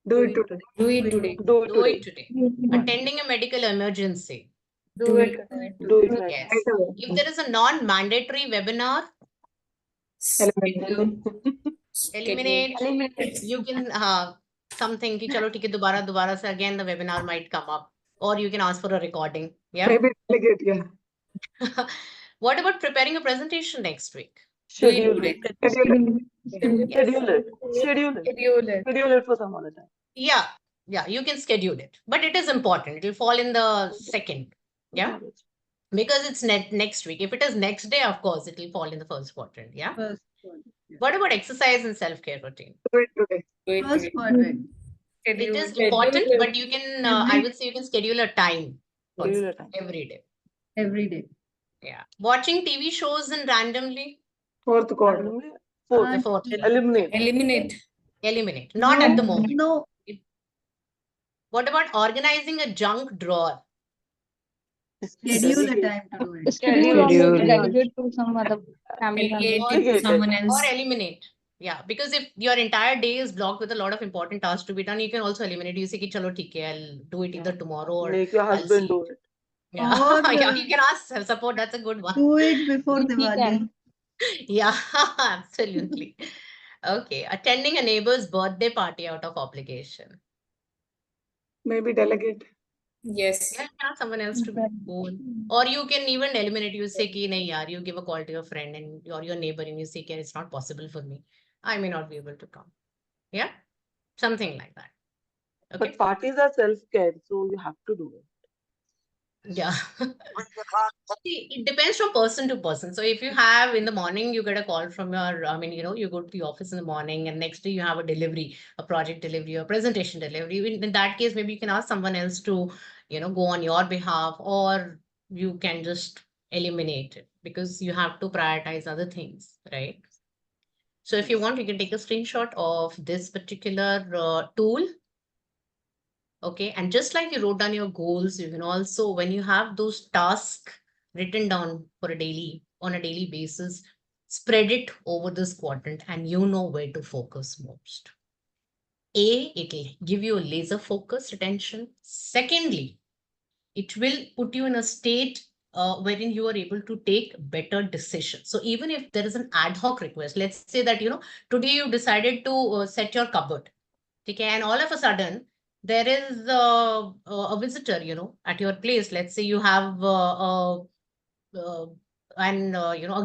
[SPEAKER 1] Do it today.
[SPEAKER 6] Do it today.
[SPEAKER 1] Do it
[SPEAKER 2] Do it
[SPEAKER 1] today.
[SPEAKER 2] today. Attending a medical emergency.
[SPEAKER 1] Do it. Do it right.
[SPEAKER 2] Yes. If there is a non-mandatory webinar, eliminate. You can something ki chalo theek hai, dobara se again the webinar might come up, or you can ask for a recording. Yeah.
[SPEAKER 1] Maybe delegate. Yeah.
[SPEAKER 2] What about preparing a presentation next week?
[SPEAKER 1] Schedule it. Schedule it.
[SPEAKER 2] Yes.
[SPEAKER 1] Schedule it. Schedule it for some other time.
[SPEAKER 2] Yeah. Yeah. You can schedule it, but it is important. It will fall in the second. Yeah. Because it's next week. If it is next day, of course, it will fall in the first quadrant. Yeah.
[SPEAKER 3] First one. Yeah.
[SPEAKER 2] What about exercise and self-care routine?
[SPEAKER 1] Do it today.
[SPEAKER 3] First quadrant.
[SPEAKER 2] It is important, but you can, I would say you can schedule a time
[SPEAKER 1] Schedule a time.
[SPEAKER 2] every day.
[SPEAKER 3] Every day.
[SPEAKER 2] Yeah. Watching TV shows and randomly,
[SPEAKER 1] Fourth quadrant.
[SPEAKER 2] the fourth.
[SPEAKER 1] Eliminate.
[SPEAKER 2] Eliminate. Not at the moment.
[SPEAKER 3] No.
[SPEAKER 2] What about organizing a junk drawer?
[SPEAKER 3] Schedule a time to do it.
[SPEAKER 1] Schedule.
[SPEAKER 7] Delegate to some other family member.
[SPEAKER 1] Delegate it.
[SPEAKER 2] Or eliminate. Yeah, because if your entire day is blocked with a lot of important tasks to be done, you can also eliminate. You say, ki, chalo, theek hai, I'll do it either tomorrow or
[SPEAKER 1] Make your
[SPEAKER 2] I'll
[SPEAKER 1] husband
[SPEAKER 2] see
[SPEAKER 1] do
[SPEAKER 2] it.
[SPEAKER 1] it.
[SPEAKER 2] Yeah,
[SPEAKER 3] Or,
[SPEAKER 2] yeah, you can ask self support. That's a good one.
[SPEAKER 3] Do it before
[SPEAKER 7] If he
[SPEAKER 3] Diwali.
[SPEAKER 7] can.
[SPEAKER 2] Yeah, absolutely. Okay, attending a neighbor's birthday party out of obligation.
[SPEAKER 1] Maybe delegate.
[SPEAKER 6] Yes.
[SPEAKER 2] Yeah, you can ask someone else to go. Or you can even eliminate. You say, ki, nahi yaar, you give a call to your friend and your neighbor and you say, ki, it's not possible for me. I may not be able to come. Yeah, something like that. Okay.
[SPEAKER 1] But parties are self-care, so you have to do it.
[SPEAKER 2] Yeah. See, it depends from person to person. So if you have in the morning, you get a call from your, you go to the office in the morning and next day you have a delivery, a project delivery, or presentation delivery. In that case, maybe you can ask someone else to, go on your behalf, or you can just eliminate it because you have to prioritize other things, right? So if you want, you can take a screenshot of this particular tool. Okay. And just like you wrote down your goals, you can also, when you have those tasks written down on a daily basis, spread it over this quadrant and you know where to focus most. It will give you a laser focused attention. Secondly, it will put you in a state wherein you are able to take better decisions. So even if there is an ad hoc request, let's say that, today you decided to set your cupboard. Okay, and all of a sudden, there is a visitor, at your place. Let's say you have a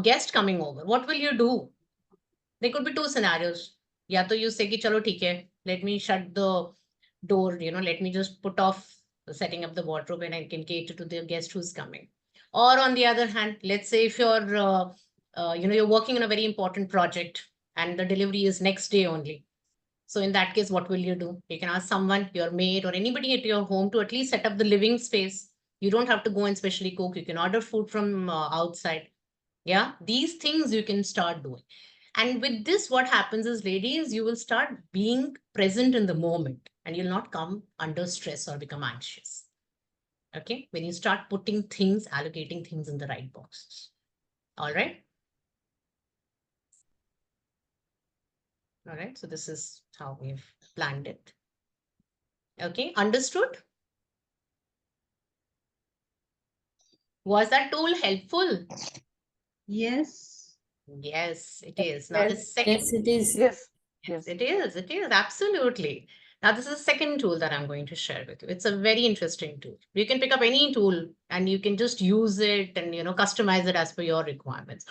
[SPEAKER 2] guest coming over. What will you do? There could be two scenarios. Ya to you say ki chalo theek hai, let me shut the door, let me just put off setting up the wardrobe and I can cater to the guest who's coming. Or on the other hand, let's say if you're working on a very important project and the delivery is next day only. So in that case, what will you do? You can ask someone, your maid or anybody at your home to at least set up the living space. You don't have to go and specially cook. You can order food from outside. Yeah, these things you can start doing. And with this, what happens is, ladies, you will start being present in the moment and you'll not come under stress or become anxious. Okay, when you start putting things, allocating things in the right boxes. All right. All right. So this is how we've planned it. Okay. Understood? Was that tool helpful?
[SPEAKER 3] Yes.
[SPEAKER 2] Yes, it is. Now the
[SPEAKER 7] Yes.
[SPEAKER 2] second.
[SPEAKER 6] Yes, it is.
[SPEAKER 1] Yes.
[SPEAKER 2] Yes, it is. It is. Absolutely. Now, this is the second tool that I'm going to share with you. It's a very interesting tool. You can pick up any tool and you can just use it and, customize it as per your requirements.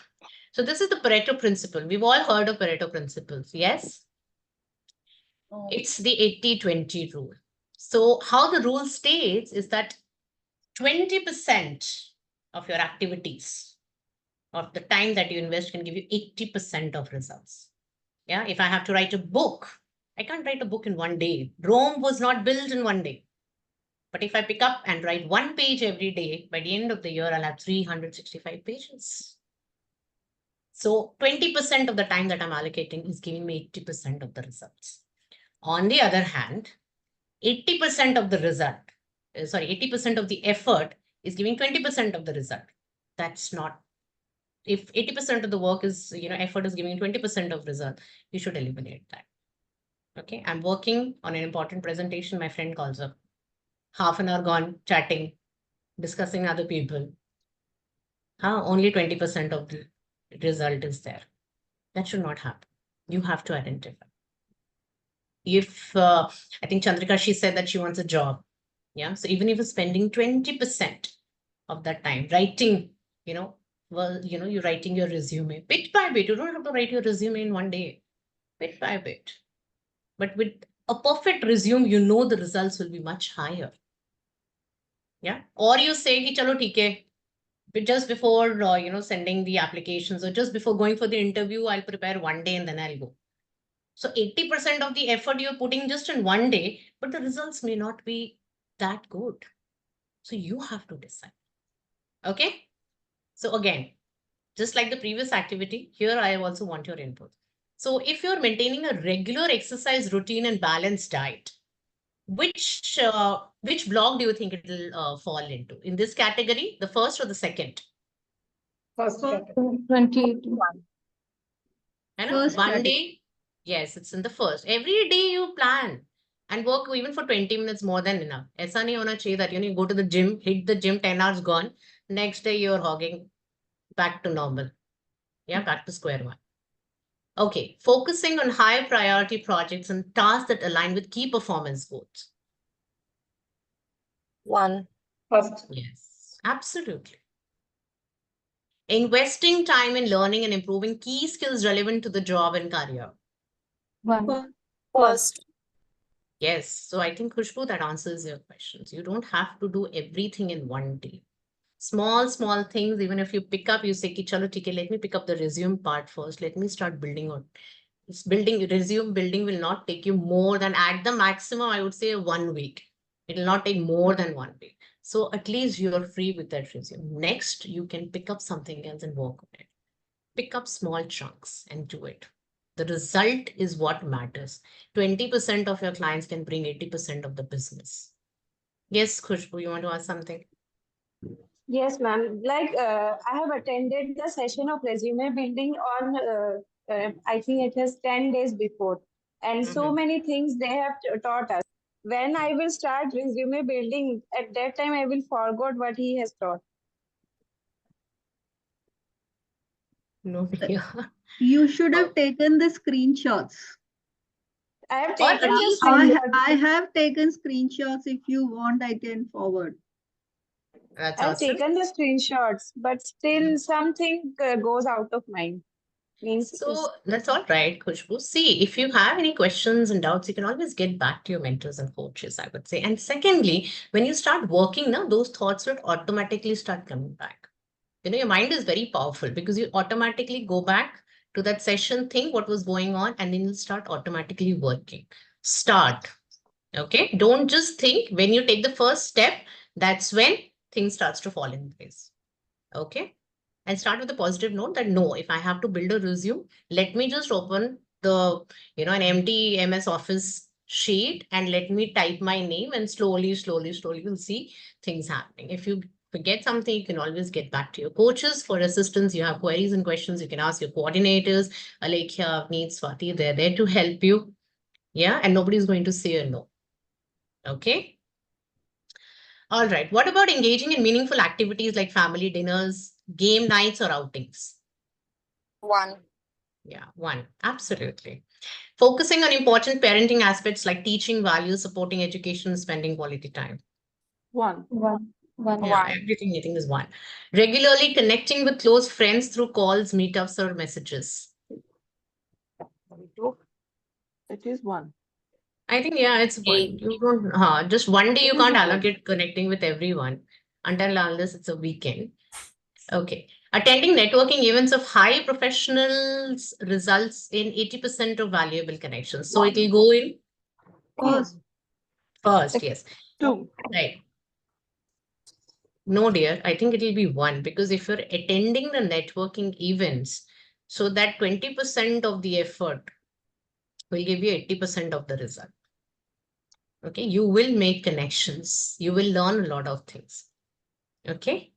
[SPEAKER 2] So this is the Pareto principle. We've all heard of Pareto principles. Yes. It's the 80-20 rule. So how the rule states is that 20% of your activities, of the time that you invest, can give you 80% of results. Yeah, if I have to write a book, I can't write a book in one day. Rome was not built in one day. But if I pick up and write one page every day, by the end of the year, I'll have 365 pages. So 20% of the time that I'm allocating is giving me 80% of the results. On the other hand, 80% of the result, 80% of the effort is giving 20% of the result. That's not, if 80% of the work is, effort is giving 20% of result, you should eliminate that. Okay, I'm working on an important presentation. My friend calls up. Half an hour gone, chatting, discussing other people. Only 20% of the result is there. That should not happen. You have to identify. If I think Chandrika, she said that she wants a job. Yeah. So even if you're spending 20% of that time writing, you're writing your resume bit by bit. You don't have to write your resume in one day, bit by bit. But with a perfect resume, the results will be much higher. Yeah. Or you say, ki, chalo, theek hai. But just before, sending the applications or just before going for the interview, I'll prepare one day and then I'll go. So 80% of the effort you're putting just in one day, but the results may not be that good. So you have to decide. Okay. So again, just like the previous activity, here I also want your input. So if you're maintaining a regular exercise routine and balanced diet, which blog do you think it will fall into? In this category, the first or the second?
[SPEAKER 1] First
[SPEAKER 3] First-
[SPEAKER 1] category.
[SPEAKER 7] 21.
[SPEAKER 2] And
[SPEAKER 3] First
[SPEAKER 2] one
[SPEAKER 3] category.
[SPEAKER 2] day, yes, it's in the first. Every day you plan and work even for 20 minutes more than enough. ऐसा नहीं होना चाहिए that you go to the gym, hit the gym, 10 hours gone. Next day you're hogging back to normal. Yeah, back to square one. Okay, focusing on high priority projects and tasks that align with key performance goals.
[SPEAKER 1] One. First.
[SPEAKER 2] Yes, absolutely. Investing time in learning and improving key skills relevant to the job and career.
[SPEAKER 1] One.
[SPEAKER 7] First.
[SPEAKER 2] Yes, so I think Khushbu, that answers your questions. You don't have to do everything in one day. Small things, even if you pick up, you say, ki, chalo, theek hai, let me pick up the resume part first. Let me start building on. Resume building will not take you more than, at the maximum, I would say 1 week. It will not take more than 1 week. So at least you're free with that resume. Next, you can pick up something else and work on it. Pick up small chunks and do it. The result is what matters. 20% of your clients can bring 80% of the business. Yes, Khushbu, you want to ask something?
[SPEAKER 7] Yes, ma'am. Like I have attended the session of resume building on, I think it is 10 days before. And so many things they have taught us. When I will start resume building, at that time I will forget what he has taught.
[SPEAKER 2] No, yeah.
[SPEAKER 3] You should have taken the screenshots.
[SPEAKER 7] I have
[SPEAKER 2] Or
[SPEAKER 7] taken
[SPEAKER 2] at
[SPEAKER 7] the
[SPEAKER 2] least
[SPEAKER 3] I have taken screenshots. If you want, I can forward.
[SPEAKER 2] that's
[SPEAKER 7] I've
[SPEAKER 2] awesome.
[SPEAKER 7] taken the screenshots, but still something goes out of mind. Means
[SPEAKER 2] So that's all right, Khushbu. See, if you have any questions and doubts, you can always get back to your mentors and coaches, I would say. And secondly, when you start working now, those thoughts would automatically start coming back. Your mind is very powerful because you automatically go back to that session, think what was going on, and then you'll start automatically working. Start. Okay. Don't just think. When you take the first step, that's when things starts to fall in place. Okay. And start with a positive note that no, if I have to build a resume, let me just open the, an empty MS Office sheet and let me type my name and slowly you'll see things happening. If you forget something, you can always get back to your coaches for assistance. You have queries and questions, you can ask your coordinators, Alekhya, Avneet, Swati, they're there to help you. Yeah, and nobody's going to say a no. Okay. All right. What about engaging in meaningful activities like family dinners, game nights, or outings?
[SPEAKER 8] 1.
[SPEAKER 2] Yeah, 1. Absolutely. Focusing on important parenting aspects like teaching values, supporting education, spending quality time.
[SPEAKER 7] 1.
[SPEAKER 4] One.
[SPEAKER 2] Yeah,
[SPEAKER 8] 1.
[SPEAKER 2] everything I think is 1. Regularly connecting with close friends through calls, meetups, or messages.
[SPEAKER 7] It is 1.
[SPEAKER 2] I think, yeah, it's 1.
[SPEAKER 6] Eight.
[SPEAKER 2] You don't, just one day you
[SPEAKER 7] It is
[SPEAKER 2] can't
[SPEAKER 7] 1.
[SPEAKER 2] allocate connecting with everyone unless it's a weekend. Okay. Attending networking events of high professionals results in 80% of valuable connections. So it will go in
[SPEAKER 3] First.
[SPEAKER 2] first, yes.
[SPEAKER 7] 2.
[SPEAKER 2] Right. No, dear, I think it will be 1 because if you're attending the networking events, so that 20% of the effort will give you 80% of the result. Okay, you will make connections. You will learn a lot of things. Okay.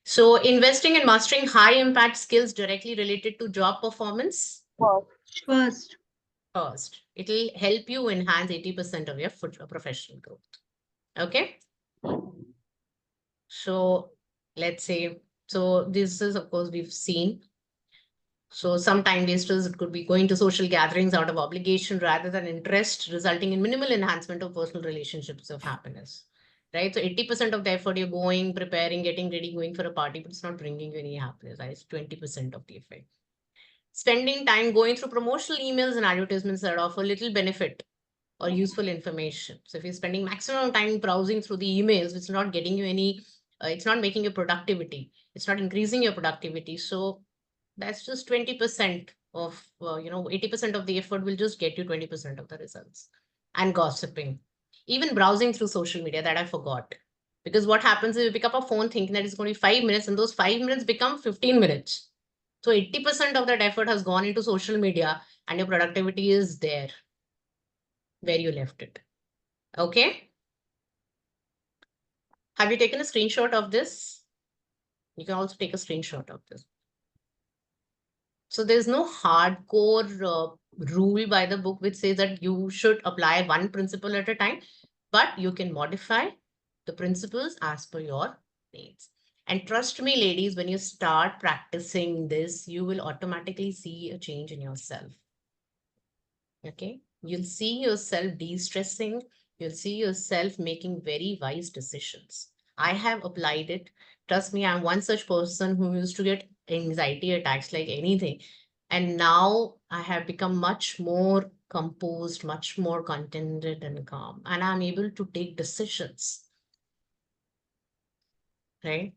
[SPEAKER 2] So investing and mastering high impact skills directly related to job performance.
[SPEAKER 3] First.
[SPEAKER 2] First, it will help you enhance 80% of your professional growth. Okay. So let's say, so this is, of course, we've seen. So some time wasters, it could be going to social gatherings out of obligation rather than interest, resulting in minimal enhancement of personal relationships of happiness. Right. So 80% of the effort you're going, preparing, getting ready, going for a party, but it's not bringing you any happiness. Right? It's 20% of the effect. Spending time going through promotional emails and advertisements that offer little benefit or useful information. So if you're spending maximum time browsing through the emails, it's not getting you any, it's not making your productivity. It's not increasing your productivity. So that's just 20% of, 80% of the effort will just get you 20% of the results. And gossiping, even browsing through social media, that I forgot. Because what happens is you pick up a phone thinking that it's going to be 5 minutes and those 5 minutes become 15 minutes. So 80% of that effort has gone into social media and your productivity is there where you left it. Okay. Have you taken a screenshot of this? You can also take a screenshot of this. So there's no hardcore rule by the book which says that you should apply one principle at a time, but you can modify the principles as per your needs. And trust me, ladies, when you start practicing this, you will automatically see a change in yourself. Okay, you'll see yourself de-stressing. You'll see yourself making very wise decisions. I have applied it. Trust me, I'm one such person who used to get anxiety attacks like anything. And now I have become much more composed, much more contented and calm. And I'm able to take decisions. Right?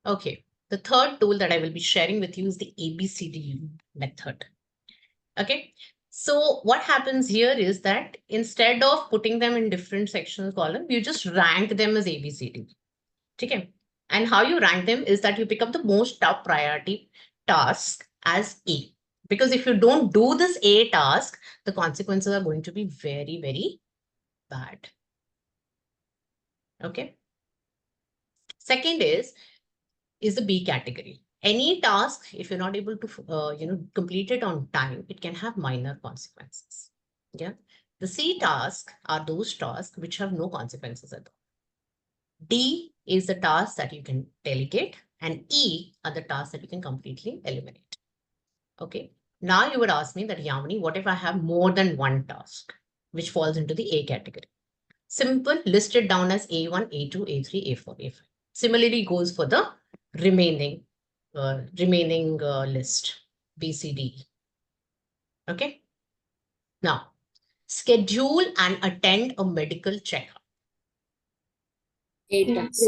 [SPEAKER 2] Okay. The third tool that I will be sharing with you is the ABCD method. Okay. So what happens here is that instead of putting them in different sectional columns, you just rank them as ABCD. Okay. And how you rank them is that you pick up the most top priority task as A. Because if you don't do this A task, the consequences are going to be very, very bad. Okay. Second is the B category. Any task, if you're not able to, complete it on time, it can have minor consequences. Yeah. The C tasks are those tasks which have no consequences at all. D is the task that you can delegate, and E are the tasks that you can completely eliminate. Okay. Now you would ask me that, Yamini, what if I have more than one task which falls into the A category? Simple, listed down as A1, A2, A3, A4, A5. Similarly goes for the remaining list, BCD. Okay. Now, schedule and attend a medical checkup.
[SPEAKER 6] 8 tasks.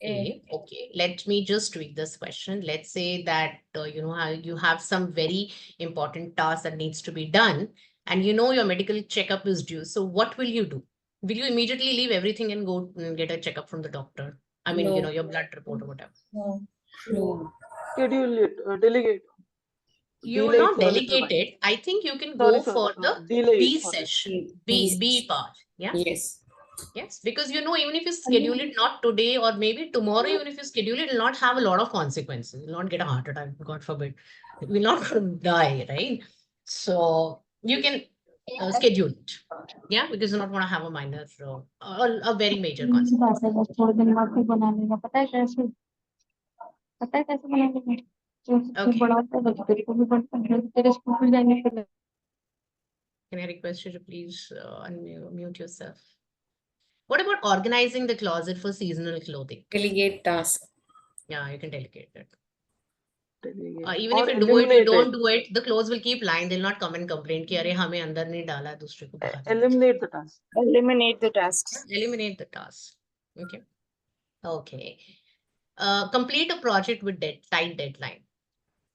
[SPEAKER 2] Okay, let me just tweak this question. Let's say that you have some very important task that needs to be done, and your medical checkup is due. So what will you do? Will you immediately leave everything and go and get a checkup from the doctor? I mean,
[SPEAKER 6] No.
[SPEAKER 2] your blood report or whatever.
[SPEAKER 6] No.
[SPEAKER 7] Schedule it, delegate.
[SPEAKER 2] You will
[SPEAKER 7] Delay it
[SPEAKER 2] not
[SPEAKER 7] for a little
[SPEAKER 2] delegate
[SPEAKER 7] while.
[SPEAKER 2] it. I think you can
[SPEAKER 7] Sorry,
[SPEAKER 2] go for the
[SPEAKER 7] delay
[SPEAKER 2] B
[SPEAKER 7] it for a little.
[SPEAKER 2] session,
[SPEAKER 6] Yes.
[SPEAKER 2] B part. Yeah.
[SPEAKER 6] Yes.
[SPEAKER 2] Yes, because even if you schedule it not today or maybe tomorrow, even if you schedule it, it will not have a lot of consequences. You'll not get a heart attack, God forbid. You'll not die, right? So you can schedule it. Yeah, because you're not going to have a minor or a very major consequence. Okay. Can I request you to please unmute yourself? What about organizing the closet for seasonal clothing?
[SPEAKER 6] Delegate task.
[SPEAKER 2] Yeah, you can delegate it.
[SPEAKER 8] Delegate.
[SPEAKER 2] Even
[SPEAKER 8] Or
[SPEAKER 2] if you do it, you
[SPEAKER 8] eliminate
[SPEAKER 2] don't
[SPEAKER 8] it.
[SPEAKER 2] do it, the clothes will keep lying. They'll not come and complain कि अरे हमें अंदर नहीं डाला दूसरे को बाहर डाला."
[SPEAKER 8] Eliminate the task.
[SPEAKER 7] Eliminate the tasks.
[SPEAKER 2] Eliminate the task. Okay. Okay. Complete a project with tight deadline.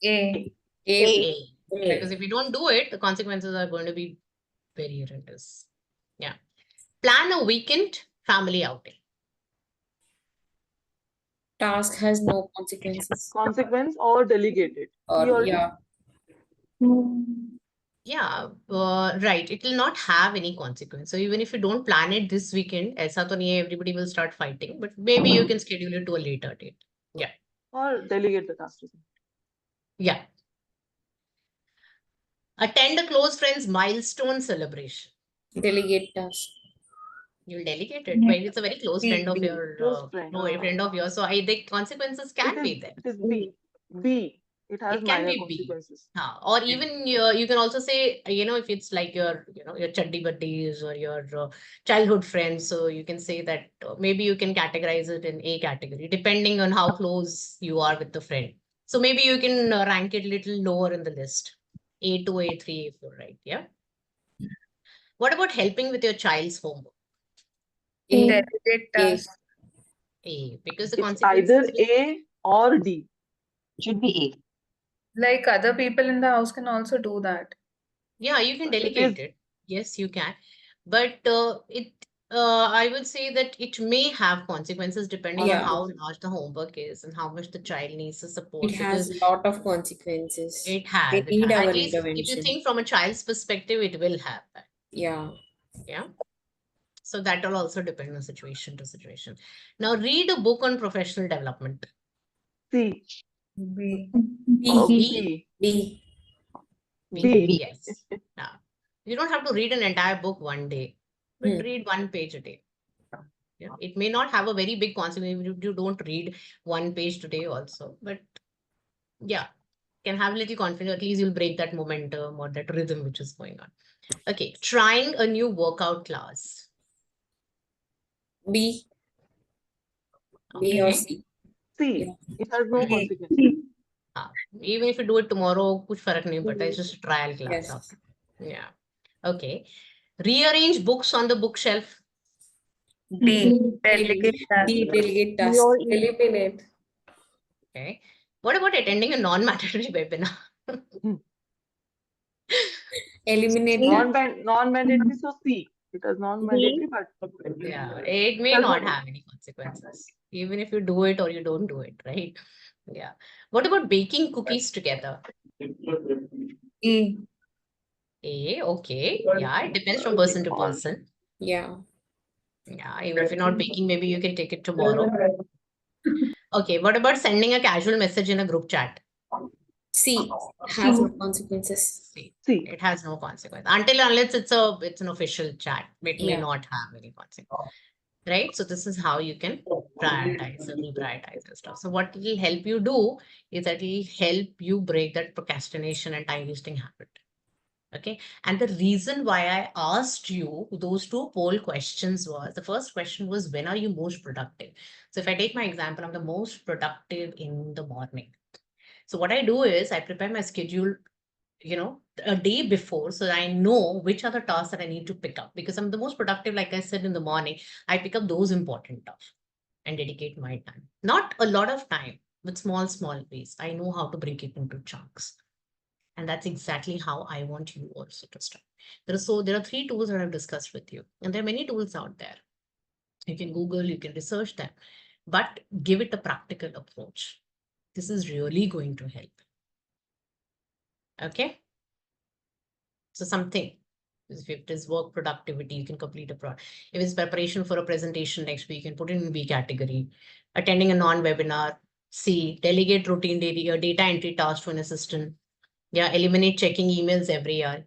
[SPEAKER 4] A.
[SPEAKER 2] A. Because if you don't do it, the consequences are going to be very horrendous. Yeah. Plan a weekend family outing.
[SPEAKER 6] Task has no consequences.
[SPEAKER 8] Consequence or delegate it. He
[SPEAKER 6] Or
[SPEAKER 8] already-
[SPEAKER 6] yeah,
[SPEAKER 2] Yeah, right. It will not have any consequence. So even if you don't plan it this weekend, ऐसा तो नहीं है, everybody will start fighting, but maybe you can schedule it to a later date. Yeah.
[SPEAKER 8] Or delegate the task to someone.
[SPEAKER 2] Yeah. Attend a close friend's milestone celebration.
[SPEAKER 6] delegate task.
[SPEAKER 2] You'll delegate it. But it's a very close friend of your
[SPEAKER 8] Close friend.
[SPEAKER 2] a friend of yours. So I think consequences can be there.
[SPEAKER 8] It is B. B. It has
[SPEAKER 2] It can
[SPEAKER 8] minor
[SPEAKER 2] be B.
[SPEAKER 8] consequences.
[SPEAKER 2] Or even you can also say, if it's like your chaddi buddies or your childhood friends, so you can say that maybe you can categorize it in A category, depending on how close you are with the friend. So maybe you can rank it a little lower in the list. A2, A3, A4, right? Yeah. What about helping with your child's homework?
[SPEAKER 6] Delegate task.
[SPEAKER 2] A, because the
[SPEAKER 8] It's
[SPEAKER 2] consequences
[SPEAKER 8] either A or D.
[SPEAKER 7] Should be
[SPEAKER 9] Like other people in the house can also do that.
[SPEAKER 2] Yeah, you can
[SPEAKER 8] But it
[SPEAKER 2] delegate
[SPEAKER 8] is-
[SPEAKER 2] it. Yes, you can. But I would say that it may have consequences depending on
[SPEAKER 6] Yeah.
[SPEAKER 2] how large the homework is and how much the child needs the support.
[SPEAKER 6] It has
[SPEAKER 2] Because
[SPEAKER 6] a lot of consequences.
[SPEAKER 2] it has.
[SPEAKER 6] They
[SPEAKER 2] it
[SPEAKER 6] need
[SPEAKER 2] has.
[SPEAKER 6] our
[SPEAKER 2] At least if you
[SPEAKER 6] intervention.
[SPEAKER 2] think from a child's perspective, it will have that.
[SPEAKER 6] Yeah.
[SPEAKER 2] Yeah. So that will also depend on situation to situation. Now, read a book on professional development.
[SPEAKER 8] C.
[SPEAKER 9] B.
[SPEAKER 8] Or
[SPEAKER 2] B.
[SPEAKER 8] B.
[SPEAKER 2] B.
[SPEAKER 8] B.
[SPEAKER 2] Yes. Now, you don't have to read an entire book one day, but
[SPEAKER 6] Hmm.
[SPEAKER 2] read one page a day. Yeah, it may not have a very big consequence if you don't read one page today also, but yeah, can have a little confidence. At least you'll break that momentum or that rhythm which is going on. Okay, trying a new workout class.
[SPEAKER 6] B. B or
[SPEAKER 2] Okay.
[SPEAKER 6] C.
[SPEAKER 8] C.
[SPEAKER 6] Yeah.
[SPEAKER 8] It has no consequences.
[SPEAKER 2] Even if you do it tomorrow, kuch farak nahi padta. It's just a trial class.
[SPEAKER 6] Yes.
[SPEAKER 2] After. Yeah. Okay. Rearrange books on the bookshelf.
[SPEAKER 9] D. Delegate task.
[SPEAKER 6] D. Delegate task.
[SPEAKER 7] or E.
[SPEAKER 6] Eliminate.
[SPEAKER 2] Okay. What about attending a non-mandatory webinar?
[SPEAKER 6] Eliminate.
[SPEAKER 8] Non-mandatory, so C. It is non-mandatory, but
[SPEAKER 2] Yeah, it may
[SPEAKER 8] Does
[SPEAKER 2] not
[SPEAKER 8] not-
[SPEAKER 2] have any consequences, even if you do it or you don't do it, right? Yeah. What about baking cookies together?
[SPEAKER 9] E.
[SPEAKER 2] Okay. Yeah, it depends from person to person.
[SPEAKER 6] Yeah.
[SPEAKER 2] Yeah, even if you're not baking, maybe you can take it tomorrow. Okay, what about sending a casual message in a group chat?
[SPEAKER 6] C. Has no consequences.
[SPEAKER 2] See,
[SPEAKER 8] C.
[SPEAKER 2] it has no consequence until unless it's an official chat. It may
[SPEAKER 6] Yeah.
[SPEAKER 2] not have any consequence. Right? So this is how you can prioritize and reprioritize and stuff. So what it will help you do is that it will help you break that procrastination and time wasting habit. Okay. And the reason why I asked you those two poll questions was, the first question was, when are you most productive? So if I take my example, I'm the most productive in the morning. So what I do is I prepare my schedule, a day before, so I know which are the tasks that I need to pick up, because I'm the most productive, like I said, in the morning. I pick up those important tasks and dedicate my time. Not a lot of time, but small ways. I know how to break it into chunks. And that's exactly how I want you also to start. There are 3 tools that I've discussed with you, and there are many tools out there. You can Google, you can research them, but give it a practical approach. This is really going to help. Okay. So something If it is work productivity, you can complete a project. If it's preparation for a presentation next week, you can put it in B category. Attending a non-webinar, C, delegate routine data entry task to an assistant. Yeah, eliminate checking emails every hour.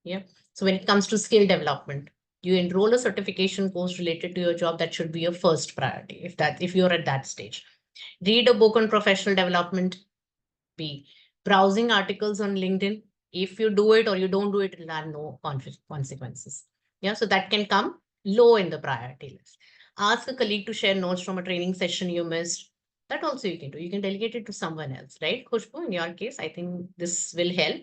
[SPEAKER 2] Yeah. So when it comes to skill development, you enroll a certification course related to your job, that should be your first priority if you're at that stage. Read a book on professional development. B, browsing articles on LinkedIn. If you do it or you don't do it, it'll have no consequences. Yeah, so that can come low in the priority list. Ask a colleague to share notes from a training session you missed. That also you can do. You can delegate it to someone else, right? Khushbu, in your case, I think this will help.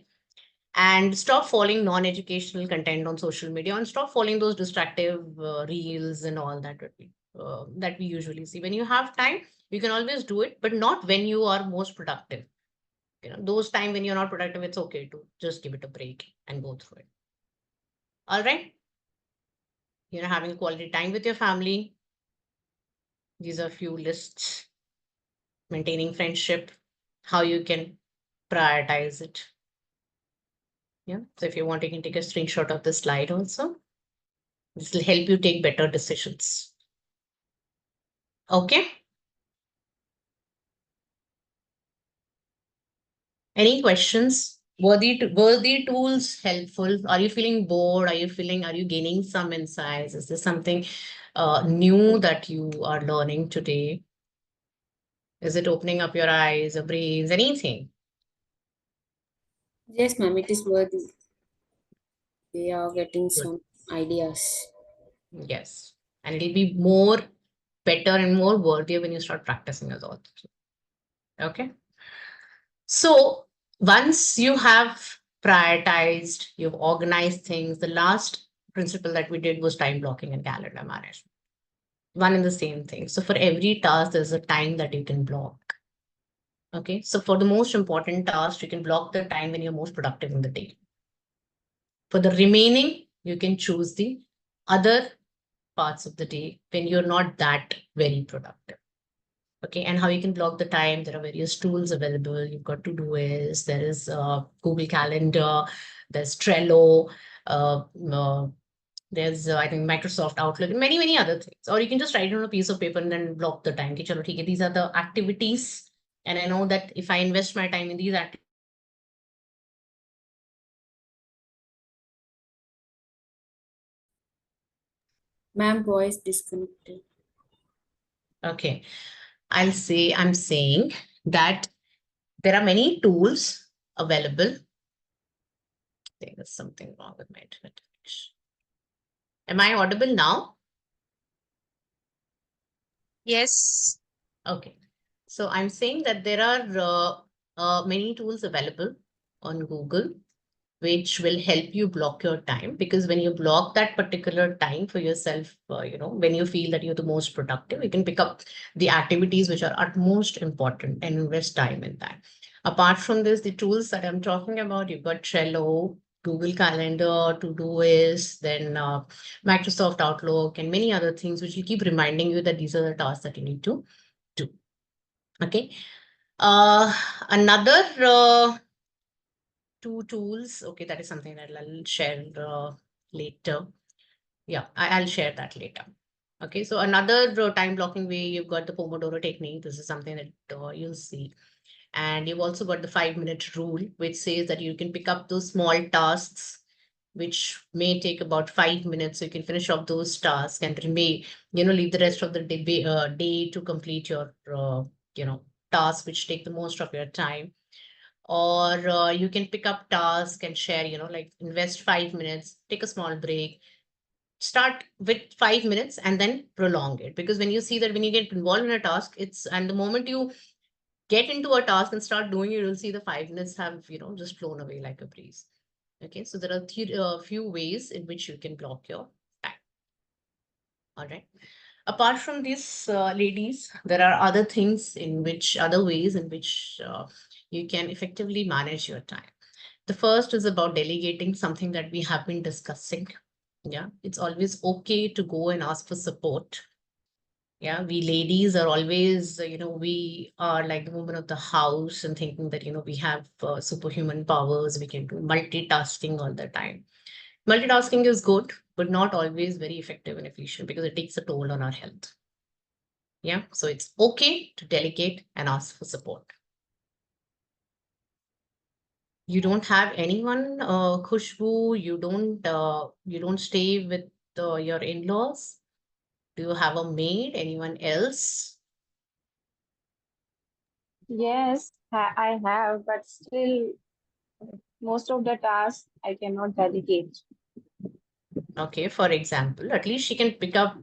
[SPEAKER 2] And stop following non-educational content on social media, and stop following those distractive reels and all that we usually see. When you have time, you can always do it, but not when you are most productive. Those time when you're not productive, it's okay to just give it a break and go through it. All right. Having quality time with your family. These are a few lists. Maintaining friendship, how you can prioritize it. Yeah. So if you want, you can take a screenshot of this slide also. This will help you take better decisions. Okay. Any questions? Were the tools helpful? Are you feeling bored? Are you gaining some insights? Is there something new that you are learning today? Is it opening up your eyes or brains? Anything?
[SPEAKER 6] Yes, ma'am, it is worthy. We are getting
[SPEAKER 2] Good.
[SPEAKER 6] some ideas.
[SPEAKER 2] Yes. And it'll be more better and more worthier when you start practicing as well. Okay. So once you have prioritized, you've organized things, the last principle that we did was time blocking and calendar management. One and the same thing. So for every task, there's a time that you can block. Okay. So for the most important task, you can block the time when you're most productive in the day. For the remaining, you can choose the other parts of the day when you're not that very productive. Okay, and how you can block the time. There are various tools available. You've got Todoist, there is Google Calendar, there's Trello, there's I think Microsoft Outlook, and many other things. Or you can just write it on a piece of paper and then block the time. Okay, chalo, theek hai, these are the activities, and I know that if I invest my time in these activities,
[SPEAKER 6] Ma'am, voice disconnected.
[SPEAKER 2] okay, I'm saying that there are many tools available. I think there's something wrong with my internet connection. Am I audible now?
[SPEAKER 10] Yes.
[SPEAKER 2] Okay. So I'm saying that there are many tools available on Google which will help you block your time, because when you block that particular time for yourself, when you feel that you're the most productive, you can pick up the activities which are utmost important and invest time in that. Apart from this, the tools that I'm talking about, you've got Trello, Google Calendar, Todoist, then Microsoft Outlook, and many other things which will keep reminding you that these are the tasks that you need to do. Okay. Another two tools. Okay, that is something that I'll share later. Yeah, I'll share that later. Okay, so another time blocking way, you've got the Pomodoro technique. This is something that you'll see. And you've also got the 5-minute rule, which says that you can pick up those small tasks, which may take about 5 minutes. So you can finish off those tasks and then leave the rest of the day to complete your, tasks which take the most of your time. Or you can pick up tasks and share, like invest 5 minutes, take a small break, start with 5 minutes and then prolong it. Because when you see that when you get involved in a task, and the moment you get into a task and start doing it, you'll see the 5 minutes have, just flown away like a breeze. Okay, so there are a few ways in which you can block your time. All right. Apart from these ladies, there are other ways in which you can effectively manage your time. The first is about delegating, something that we have been discussing. Yeah, it's always okay to go and ask for support. Yeah, we ladies are always, we are like the woman of the house and thinking that, we have superhuman powers, we can do multitasking all the time. Multitasking is good, but not always very effective and efficient because it takes a toll on our health. Yeah, so it's okay to delegate and ask for support. You don't have anyone, Khushbu, you don't stay with your in-laws? Do you have a maid? Anyone else?
[SPEAKER 7] Yes, I have, but still, most of the tasks I cannot delegate.
[SPEAKER 2] Okay, for example, at least she can pick up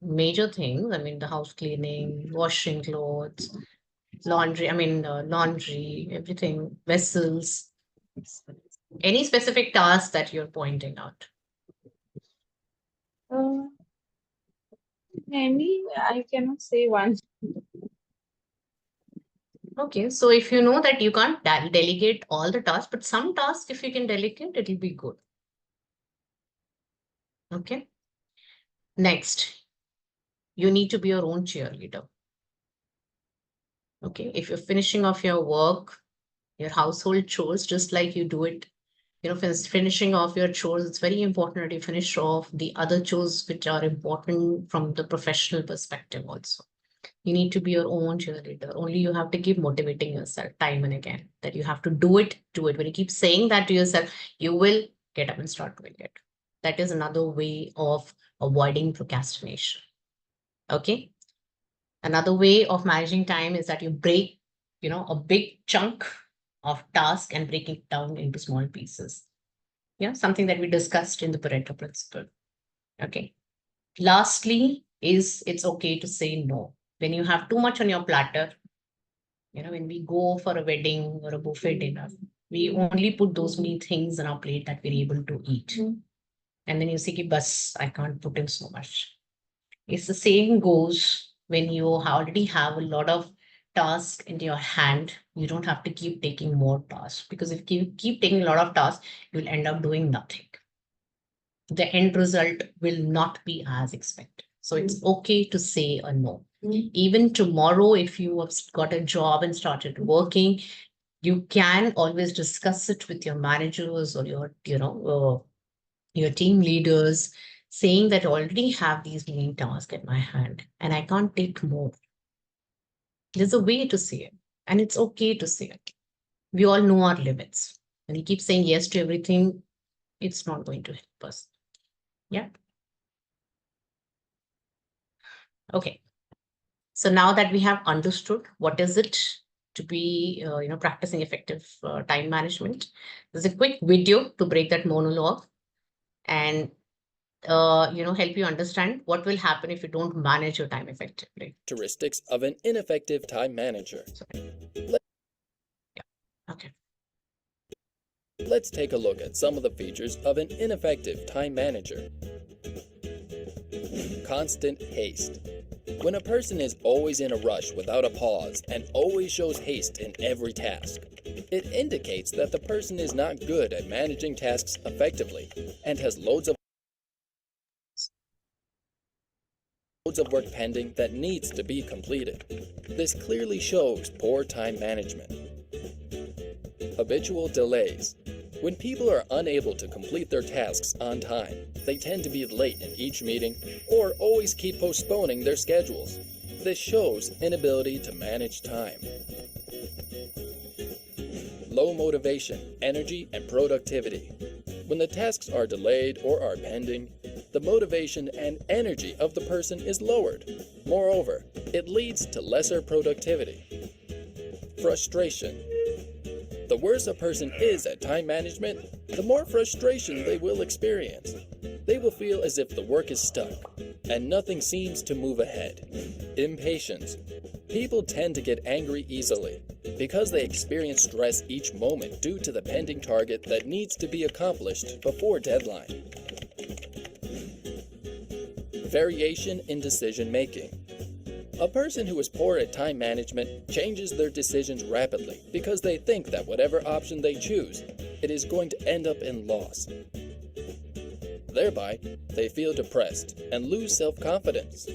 [SPEAKER 2] major things. I mean, the house cleaning, washing clothes, laundry, everything, vessels. Any specific task that you're pointing out?
[SPEAKER 7] Uh, Any, I cannot say one.
[SPEAKER 2] Okay, so if you know that you can't delegate all the tasks, but some tasks, if you can delegate, it'll be good. Okay. Next, you need to be your own cheerleader. Okay, if you're finishing off your work, your household chores, just like you do it, finishing off your chores, it's very important that you finish off the other chores which are important from the professional perspective also. You need to be your own cheerleader. Only you have to keep motivating yourself time and again that you have to do it. When you keep saying that to yourself, you will get up and start doing it. That is another way of avoiding procrastination. Okay. Another way of managing time is that you break, a big chunk of task and break it down into small pieces. Yeah, something that we discussed in the Pareto principle. Okay. Lastly, it's okay to say no. When you have too much on your platter, when we go for a wedding or a buffet dinner, we only put those many things on our plate that we're able to eat. And then you say, bus, I can't put in so much. It's the same goes when you already have a lot of tasks in your hand. You don't have to keep taking more tasks, because if you keep taking a lot of tasks, you'll end up doing nothing. The end result will not be as expected. So it's okay to say a no. Even tomorrow, if you have got a job and started working, you can always discuss it with your managers or your team leaders, saying that I already have these many tasks at my hand and I can't take more. There's a way to say it, and it's okay to say it. We all know our limits. When you keep saying yes to everything, it's not going to help us. Yeah. Okay. So now that we have understood what is it to be, practicing effective time management, there's a quick video to break that monologue and help you understand what will happen if you don't manage your time effectively.
[SPEAKER 11] Characteristics of an ineffective time manager.
[SPEAKER 2] Okay.
[SPEAKER 11] Let's take a look at some of the features of an ineffective time manager. Constant haste. When a person is always in a rush without a pause and always shows haste in every task, it indicates that the person is not good at managing tasks effectively and has loads of work pending that needs to be completed. This clearly shows poor time management. Habitual delays. When people are unable to complete their tasks on time, they tend to be late in each meeting or always keep postponing their schedules. This shows inability to manage time. Low motivation, energy, and productivity. When the tasks are delayed or are pending, the motivation and energy of the person is lowered. Moreover, it leads to lesser productivity. Frustration. The worse a person is at time management, the more frustration they will experience. They will feel as if the work is stuck and nothing seems to move ahead. Impatience. People tend to get angry easily because they experience stress each moment due to the pending target that needs to be accomplished before deadline. Variation in decision making. A person who is poor at time management changes their decisions rapidly because they think that whatever option they choose, it is going to end up in loss. Thereby, they feel depressed and lose self-confidence.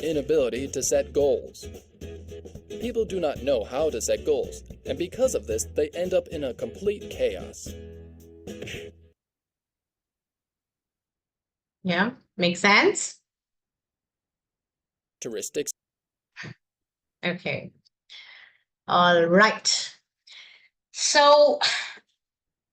[SPEAKER 11] Inability to set goals. People do not know how to set goals, and because of this, they end up in a complete chaos.
[SPEAKER 2] Yeah, makes sense?
[SPEAKER 11] Characteristics.
[SPEAKER 2] Okay. All right. So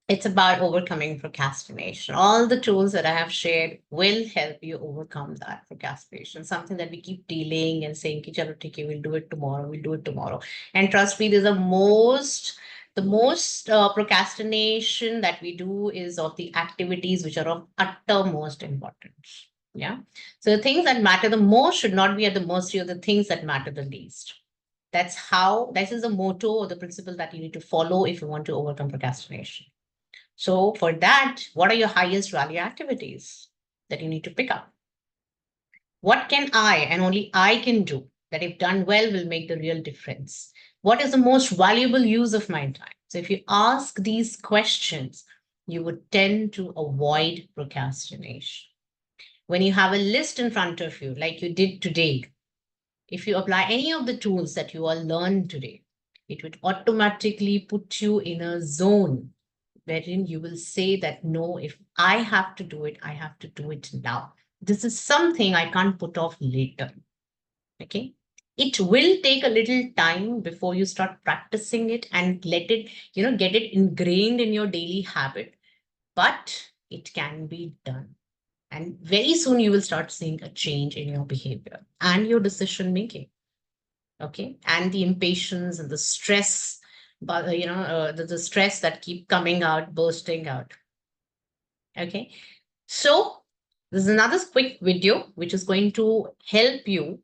[SPEAKER 2] it's about overcoming procrastination. All the tools that I have shared will help you overcome that procrastination. Something that we keep delaying and saying, "Ki chalo, theek hai, we'll do it tomorrow, we'll do it tomorrow." And trust me, there's the most procrastination that we do is of the activities which are of uttermost importance. Yeah. So the things that matter the most should not be at the mercy of the things that matter the least. This is the motto or the principle that you need to follow if you want to overcome procrastination. So for that, what are your highest value activities that you need to pick up? What can I and only I can do that if done well will make the real difference? What is the most valuable use of my time? So if you ask these questions, you would tend to avoid procrastination. When you have a list in front of you, like you did today, if you apply any of the tools that you all learned today, it would automatically put you in a zone wherein you will say that, no, if I have to do it, I have to do it now. This is something I can't put off later. Okay. It will take a little time before you start practicing it and let it, get it ingrained in your daily habit, but it can be done. And very soon you will start seeing a change in your behavior and your decision making. Okay. And the impatience and the stress, but the stress that keep coming out, bursting out. Okay. So this is another quick video which is going to help you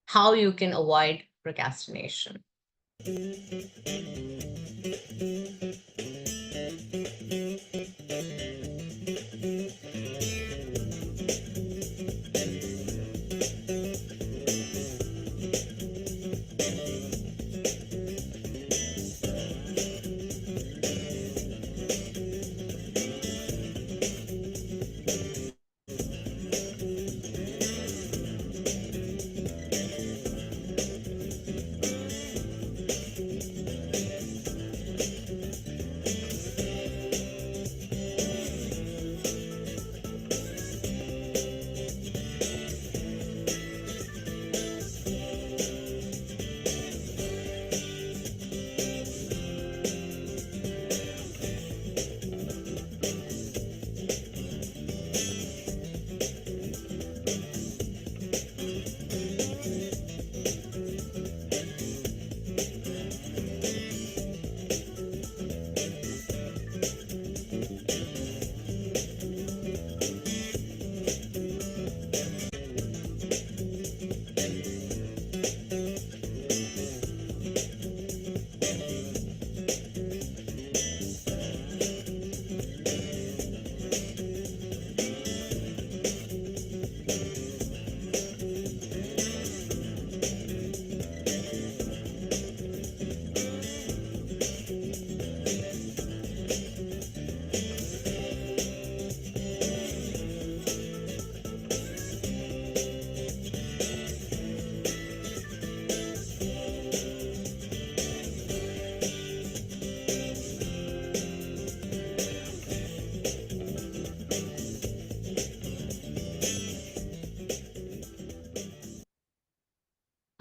[SPEAKER 2] how you can avoid procrastination.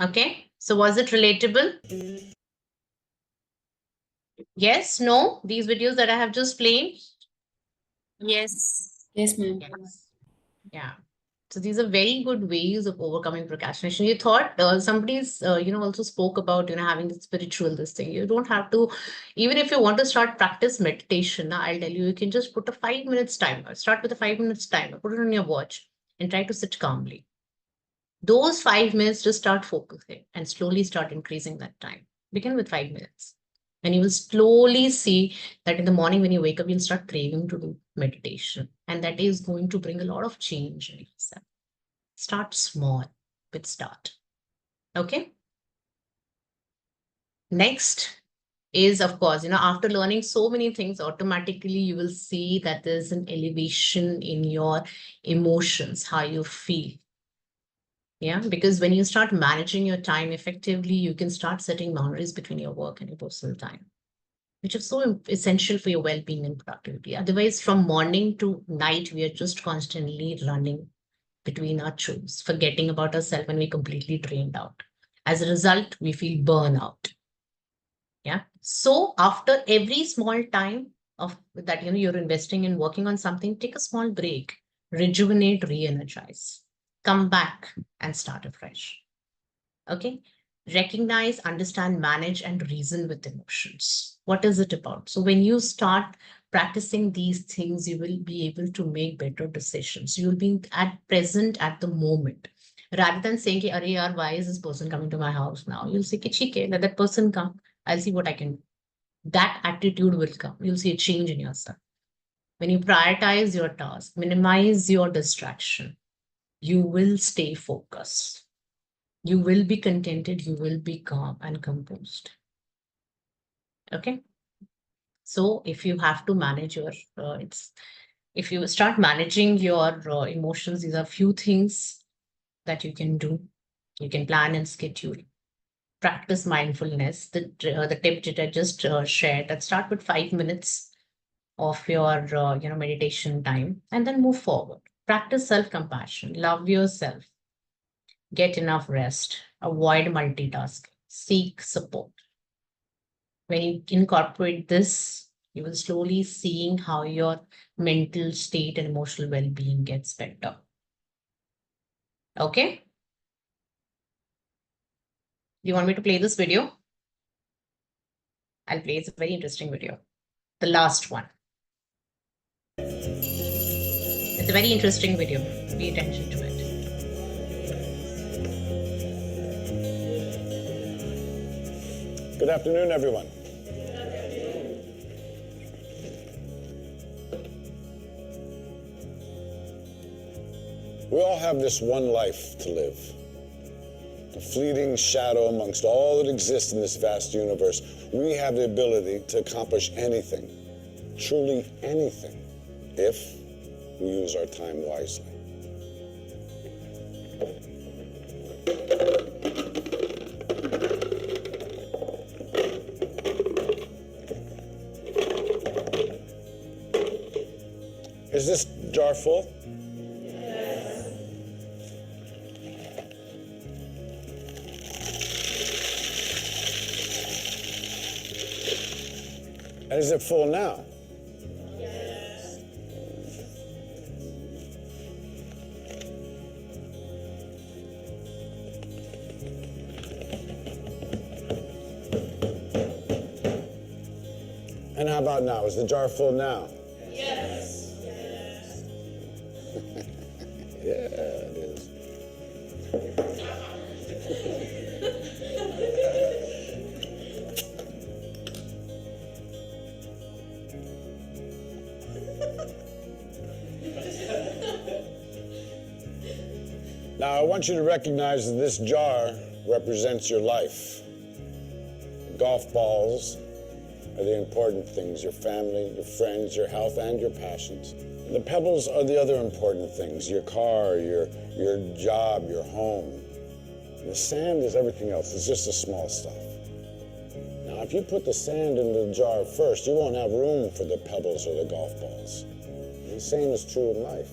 [SPEAKER 2] Okay, so was it relatable? Yes, no, these videos that I have just played?
[SPEAKER 10] Yes.
[SPEAKER 6] Yes, ma'am.
[SPEAKER 2] Yes. Yeah. So these are very good ways of overcoming procrastination. You thought somebody's, also spoke about, having the spiritual, this thing. You don't have to, even if you want to start practice meditation, I'll tell you, you can just put a 5 minutes timer, start with a 5 minutes timer, put it on your watch and try to sit calmly. Those 5 minutes, just start focusing and slowly start increasing that time. Begin with 5 minutes. And you will slowly see that in the morning when you wake up, you'll start craving to do meditation. And that is going to bring a lot of change in yourself. Start small with start. Okay. Next is, of course, after learning so many things, automatically you will see that there's an elevation in your emotions, how you feel. Yeah, because when you start managing your time effectively, you can start setting boundaries between your work and your personal time, which is so essential for your well-being and productivity. Otherwise, from morning to night, we are just constantly running between our chores, forgetting about ourselves, and we're completely drained out. As a result, we feel burnout. Yeah. So after every small time of that, you're investing in working on something, take a small break, rejuvenate, re-energize, come back and start afresh. Okay. Recognize, understand, manage, and reason with emotions. What is it about? So when you start practicing these things, you will be able to make better decisions. You'll be at present at the moment. Rather than saying, "Arey yaar, why is this person coming to my house now?" You'll say, "Theek hai, let that person come. I'll see what I can do." That attitude will come. You'll see a change in yourself. When you prioritize your task, minimize your distraction, you will stay focused. You will be contented, you will be calm and composed. Okay. So if you have to manage your, if you start managing your emotions, these are few things that you can do. You can plan and schedule. Practice mindfulness. The tip that I just shared, that start with 5 minutes of your meditation time and then move forward. Practice self-compassion. Love yourself. Get enough rest. Avoid multitasking. Seek support. When you incorporate this, you will slowly seeing how your mental state and emotional well-being gets better. Okay? You want me to play this video? I'll play. It's a very interesting video. The last one. It's a very interesting video. Pay attention to it.
[SPEAKER 12] Good afternoon, everyone. We all have this one life to live. A fleeting shadow amongst all that exists in this vast universe. We have the ability to accomplish anything, truly anything, if we use our time wisely. Is this jar full? Yes. And is it full now? Yes. And how about now? Is the jar full now? Yes. Yeah, it is. Now, I want you to recognize that this jar represents your life. Golf balls are the important things: your family, your friends, your health, and your passions. The pebbles are the other important things: your car, your job, your home. The sand is everything else. It's just the small stuff. Now, if you put the sand in the jar first, you won't have room for the pebbles or the golf balls. And the same is true in life.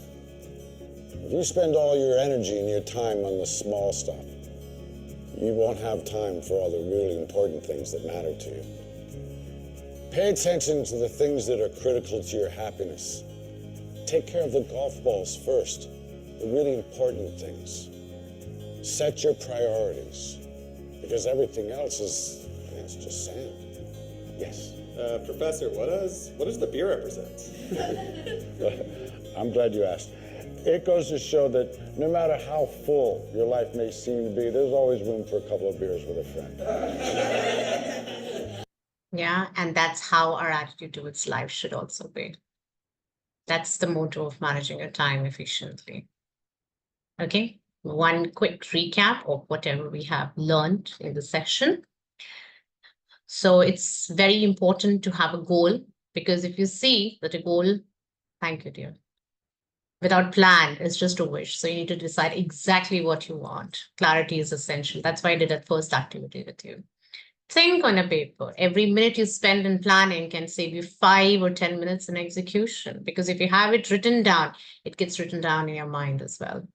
[SPEAKER 12] If you spend all your energy and your time on the small stuff, you won't have time for all the really important things that matter to you. Pay attention to the things that are critical to your happiness. Take care of the golf balls first, the really important things. Set your priorities, because everything else is, it's just sand. Yes?
[SPEAKER 13] Professor, what does the beer represent?
[SPEAKER 12] I'm glad you asked. It goes to show that no matter how full your life may seem to be, there's always room for a couple of beers with a friend.
[SPEAKER 2] Yeah, and that's how our attitude towards life should also be. That's the motto of managing your time efficiently. Okay, one quick recap of whatever we have learned in the session. So it's very important to have a goal, because if you see that a goal, thank you, dear. Without plan, it's just a wish. So you need to decide exactly what you want. Clarity is essential. That's why I did that first activity with you. Think on a paper. Every minute you spend in planning can save you 5 or 10 minutes in execution. Because if you have it written down, it gets written down in your mind as well.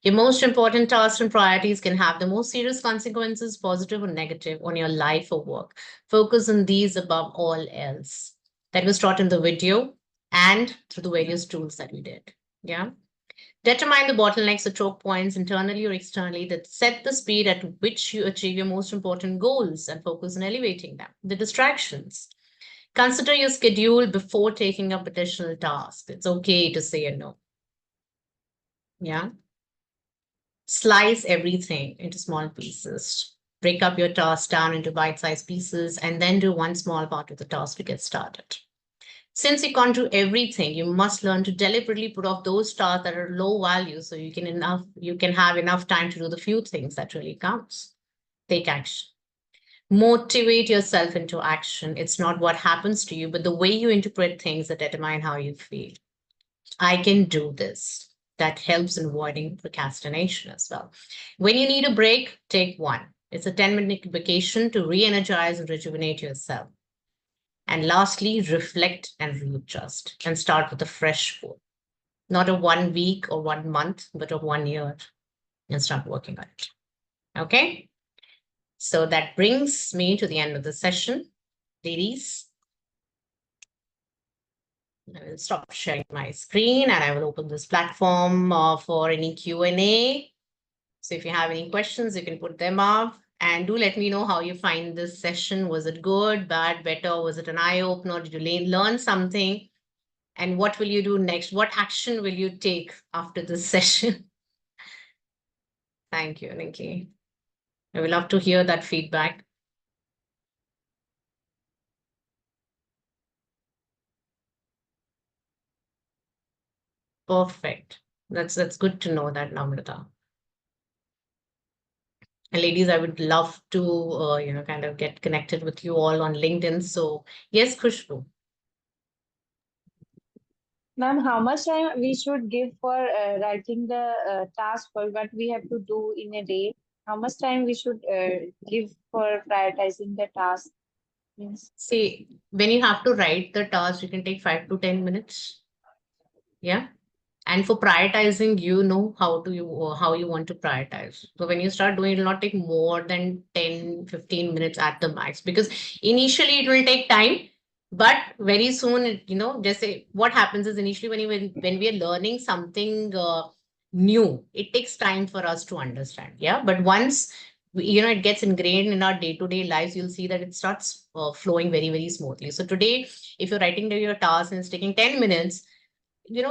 [SPEAKER 2] Your most important tasks and priorities can have the most serious consequences, positive or negative, on your life or work. Focus on these above all else. That was taught in the video and through the various tools that we did. Yeah. Determine the bottlenecks or choke points internally or externally that set the speed at which you achieve your most important goals and focus on elevating them. The distractions. Consider your schedule before taking up additional tasks. It's okay to say a no. Yeah. Slice everything into small pieces. Break up your task down into bite-sized pieces and then do one small part of the task to get started. Since you can't do everything, you must learn to deliberately put off those tasks that are low value so you can have enough time to do the few things that really counts. Take action. Motivate yourself into action. It's not what happens to you, but the way you interpret things that determine how you feel. I can do this. That helps in avoiding procrastination as well. When you need a break, take one. It's a 10-minute vacation to re-energize and rejuvenate yourself. And lastly, reflect and readjust and start with a fresh goal. Not a 1 week or 1 month, but a 1 year, and start working on it. Okay? So that brings me to the end of the session. Ladies, I will stop sharing my screen and I will open this platform for any Q&A. So if you have any questions, you can put them up. And do let me know how you find this session. Was it good, bad, better? Was it an eye-opener? Did you learn something? And what will you do next? What action will you take after this session? Thank you, Nikki. I would love to hear that feedback. Perfect. That's good to know that, Namrata. And ladies, I would love to, kind of get connected with you all on LinkedIn. So yes, Khushbu.
[SPEAKER 7] Ma'am, how much time we should give for writing the task for what we have to do in a day? How much time we should give for prioritizing the task? Means
[SPEAKER 2] See, when you have to write the task, you can take 5 to 10 minutes. Yeah. And for prioritizing, you know how you want to prioritize. So when you start doing, it will not take more than 10, 15 minutes at the max, because initially it will take time, but very soon, just say what happens is initially when we are learning something new, it takes time for us to understand. Yeah. But once it gets ingrained in our day-to-day lives, you'll see that it starts flowing very, very smoothly. So today, if you're writing down your task and it's taking 10 minutes,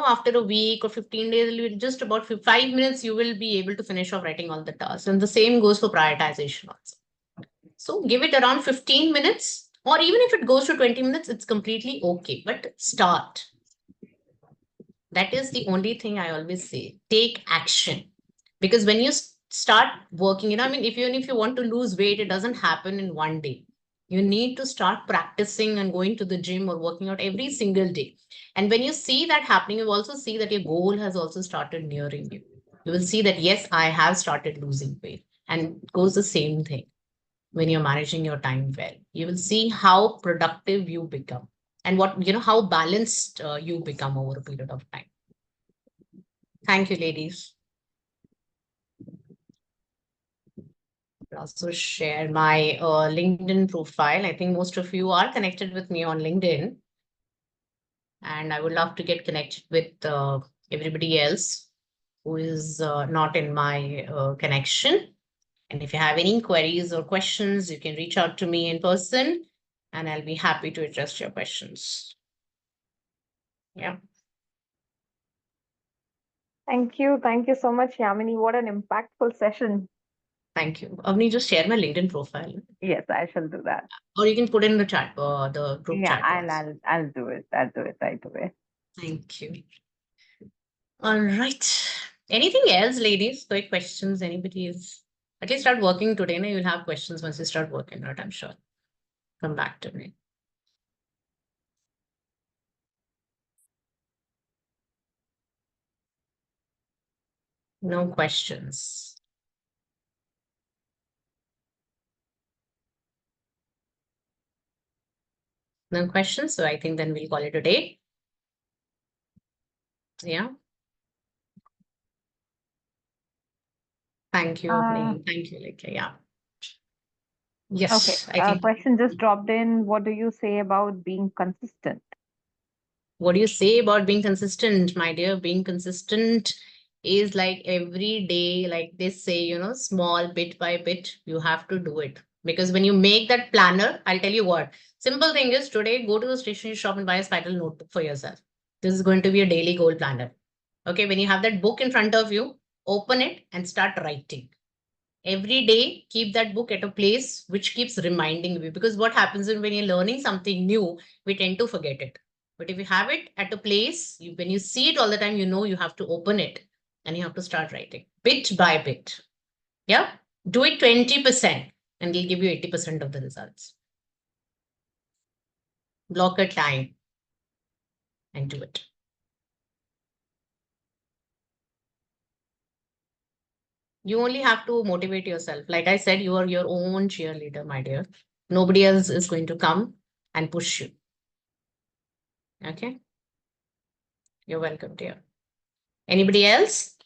[SPEAKER 2] after a week or 15 days, just about 5 minutes, you will be able to finish off writing all the tasks. And the same goes for prioritization also. So give it around 15 minutes, or even if it goes to 20 minutes, it's completely okay. But start. That is the only thing I always say. Take action. Because when you start working, even if you want to lose weight, it doesn't happen in one day. You need to start practicing and going to the gym or working out every single day. And when you see that happening, you also see that your goal has also started nearing you. You will see that, yes, I have started losing weight. And it goes the same thing when you're managing your time well. You will see how productive you become and how balanced you become over a period of time. Thank you, ladies. I'll also share my LinkedIn profile. I think most of you are connected with me on LinkedIn. And I would love to get connected with everybody else who is not in my connection. And if you have any queries or questions, you can reach out to me in person and I'll be happy to address your questions. Yeah.
[SPEAKER 1] Thank you. Thank you so much, Yamini. What an impactful session.
[SPEAKER 2] Thank you. Avni, just share my LinkedIn profile.
[SPEAKER 1] Yes, I shall do that.
[SPEAKER 2] Or you can put it in the chat, the group chat.
[SPEAKER 1] I'll do it. I'll do it right away.
[SPEAKER 2] Thank you. All right. Anything else, ladies? Quick questions? Anybody is? At least start working today. Now you'll have questions once you start working, right? I'm sure. Come back to me. No questions. No questions. So I think then we'll call it a day. Yeah. Thank you, Avni. Thank you, Lekha. Yeah. Yes,
[SPEAKER 1] Okay.
[SPEAKER 2] I think.
[SPEAKER 1] Question just dropped in. What do you say about being consistent?
[SPEAKER 2] What do you say about being consistent, my dear? Being consistent is like every day, like they say, small bit by bit, you have to do it. Because when you make that planner, I'll tell you what, simple thing is today, go to the stationery shop and buy a spiral notebook for yourself. This is going to be a daily goal planner. Okay, when you have that book in front of you, open it and start writing. Every day, keep that book at a place which keeps reminding you. Because what happens is when you're learning something new, we tend to forget it. But if you have it at a place, when you see it all the time, you have to open it and you have to start writing bit by bit. Yeah. Do it 20% and it'll give you 80% of the results. Block a time and do it. You only have to motivate yourself. Like I said, you are your own cheerleader, my dear. Nobody else is going to come and push you. Okay. You're welcome, dear. Anybody else?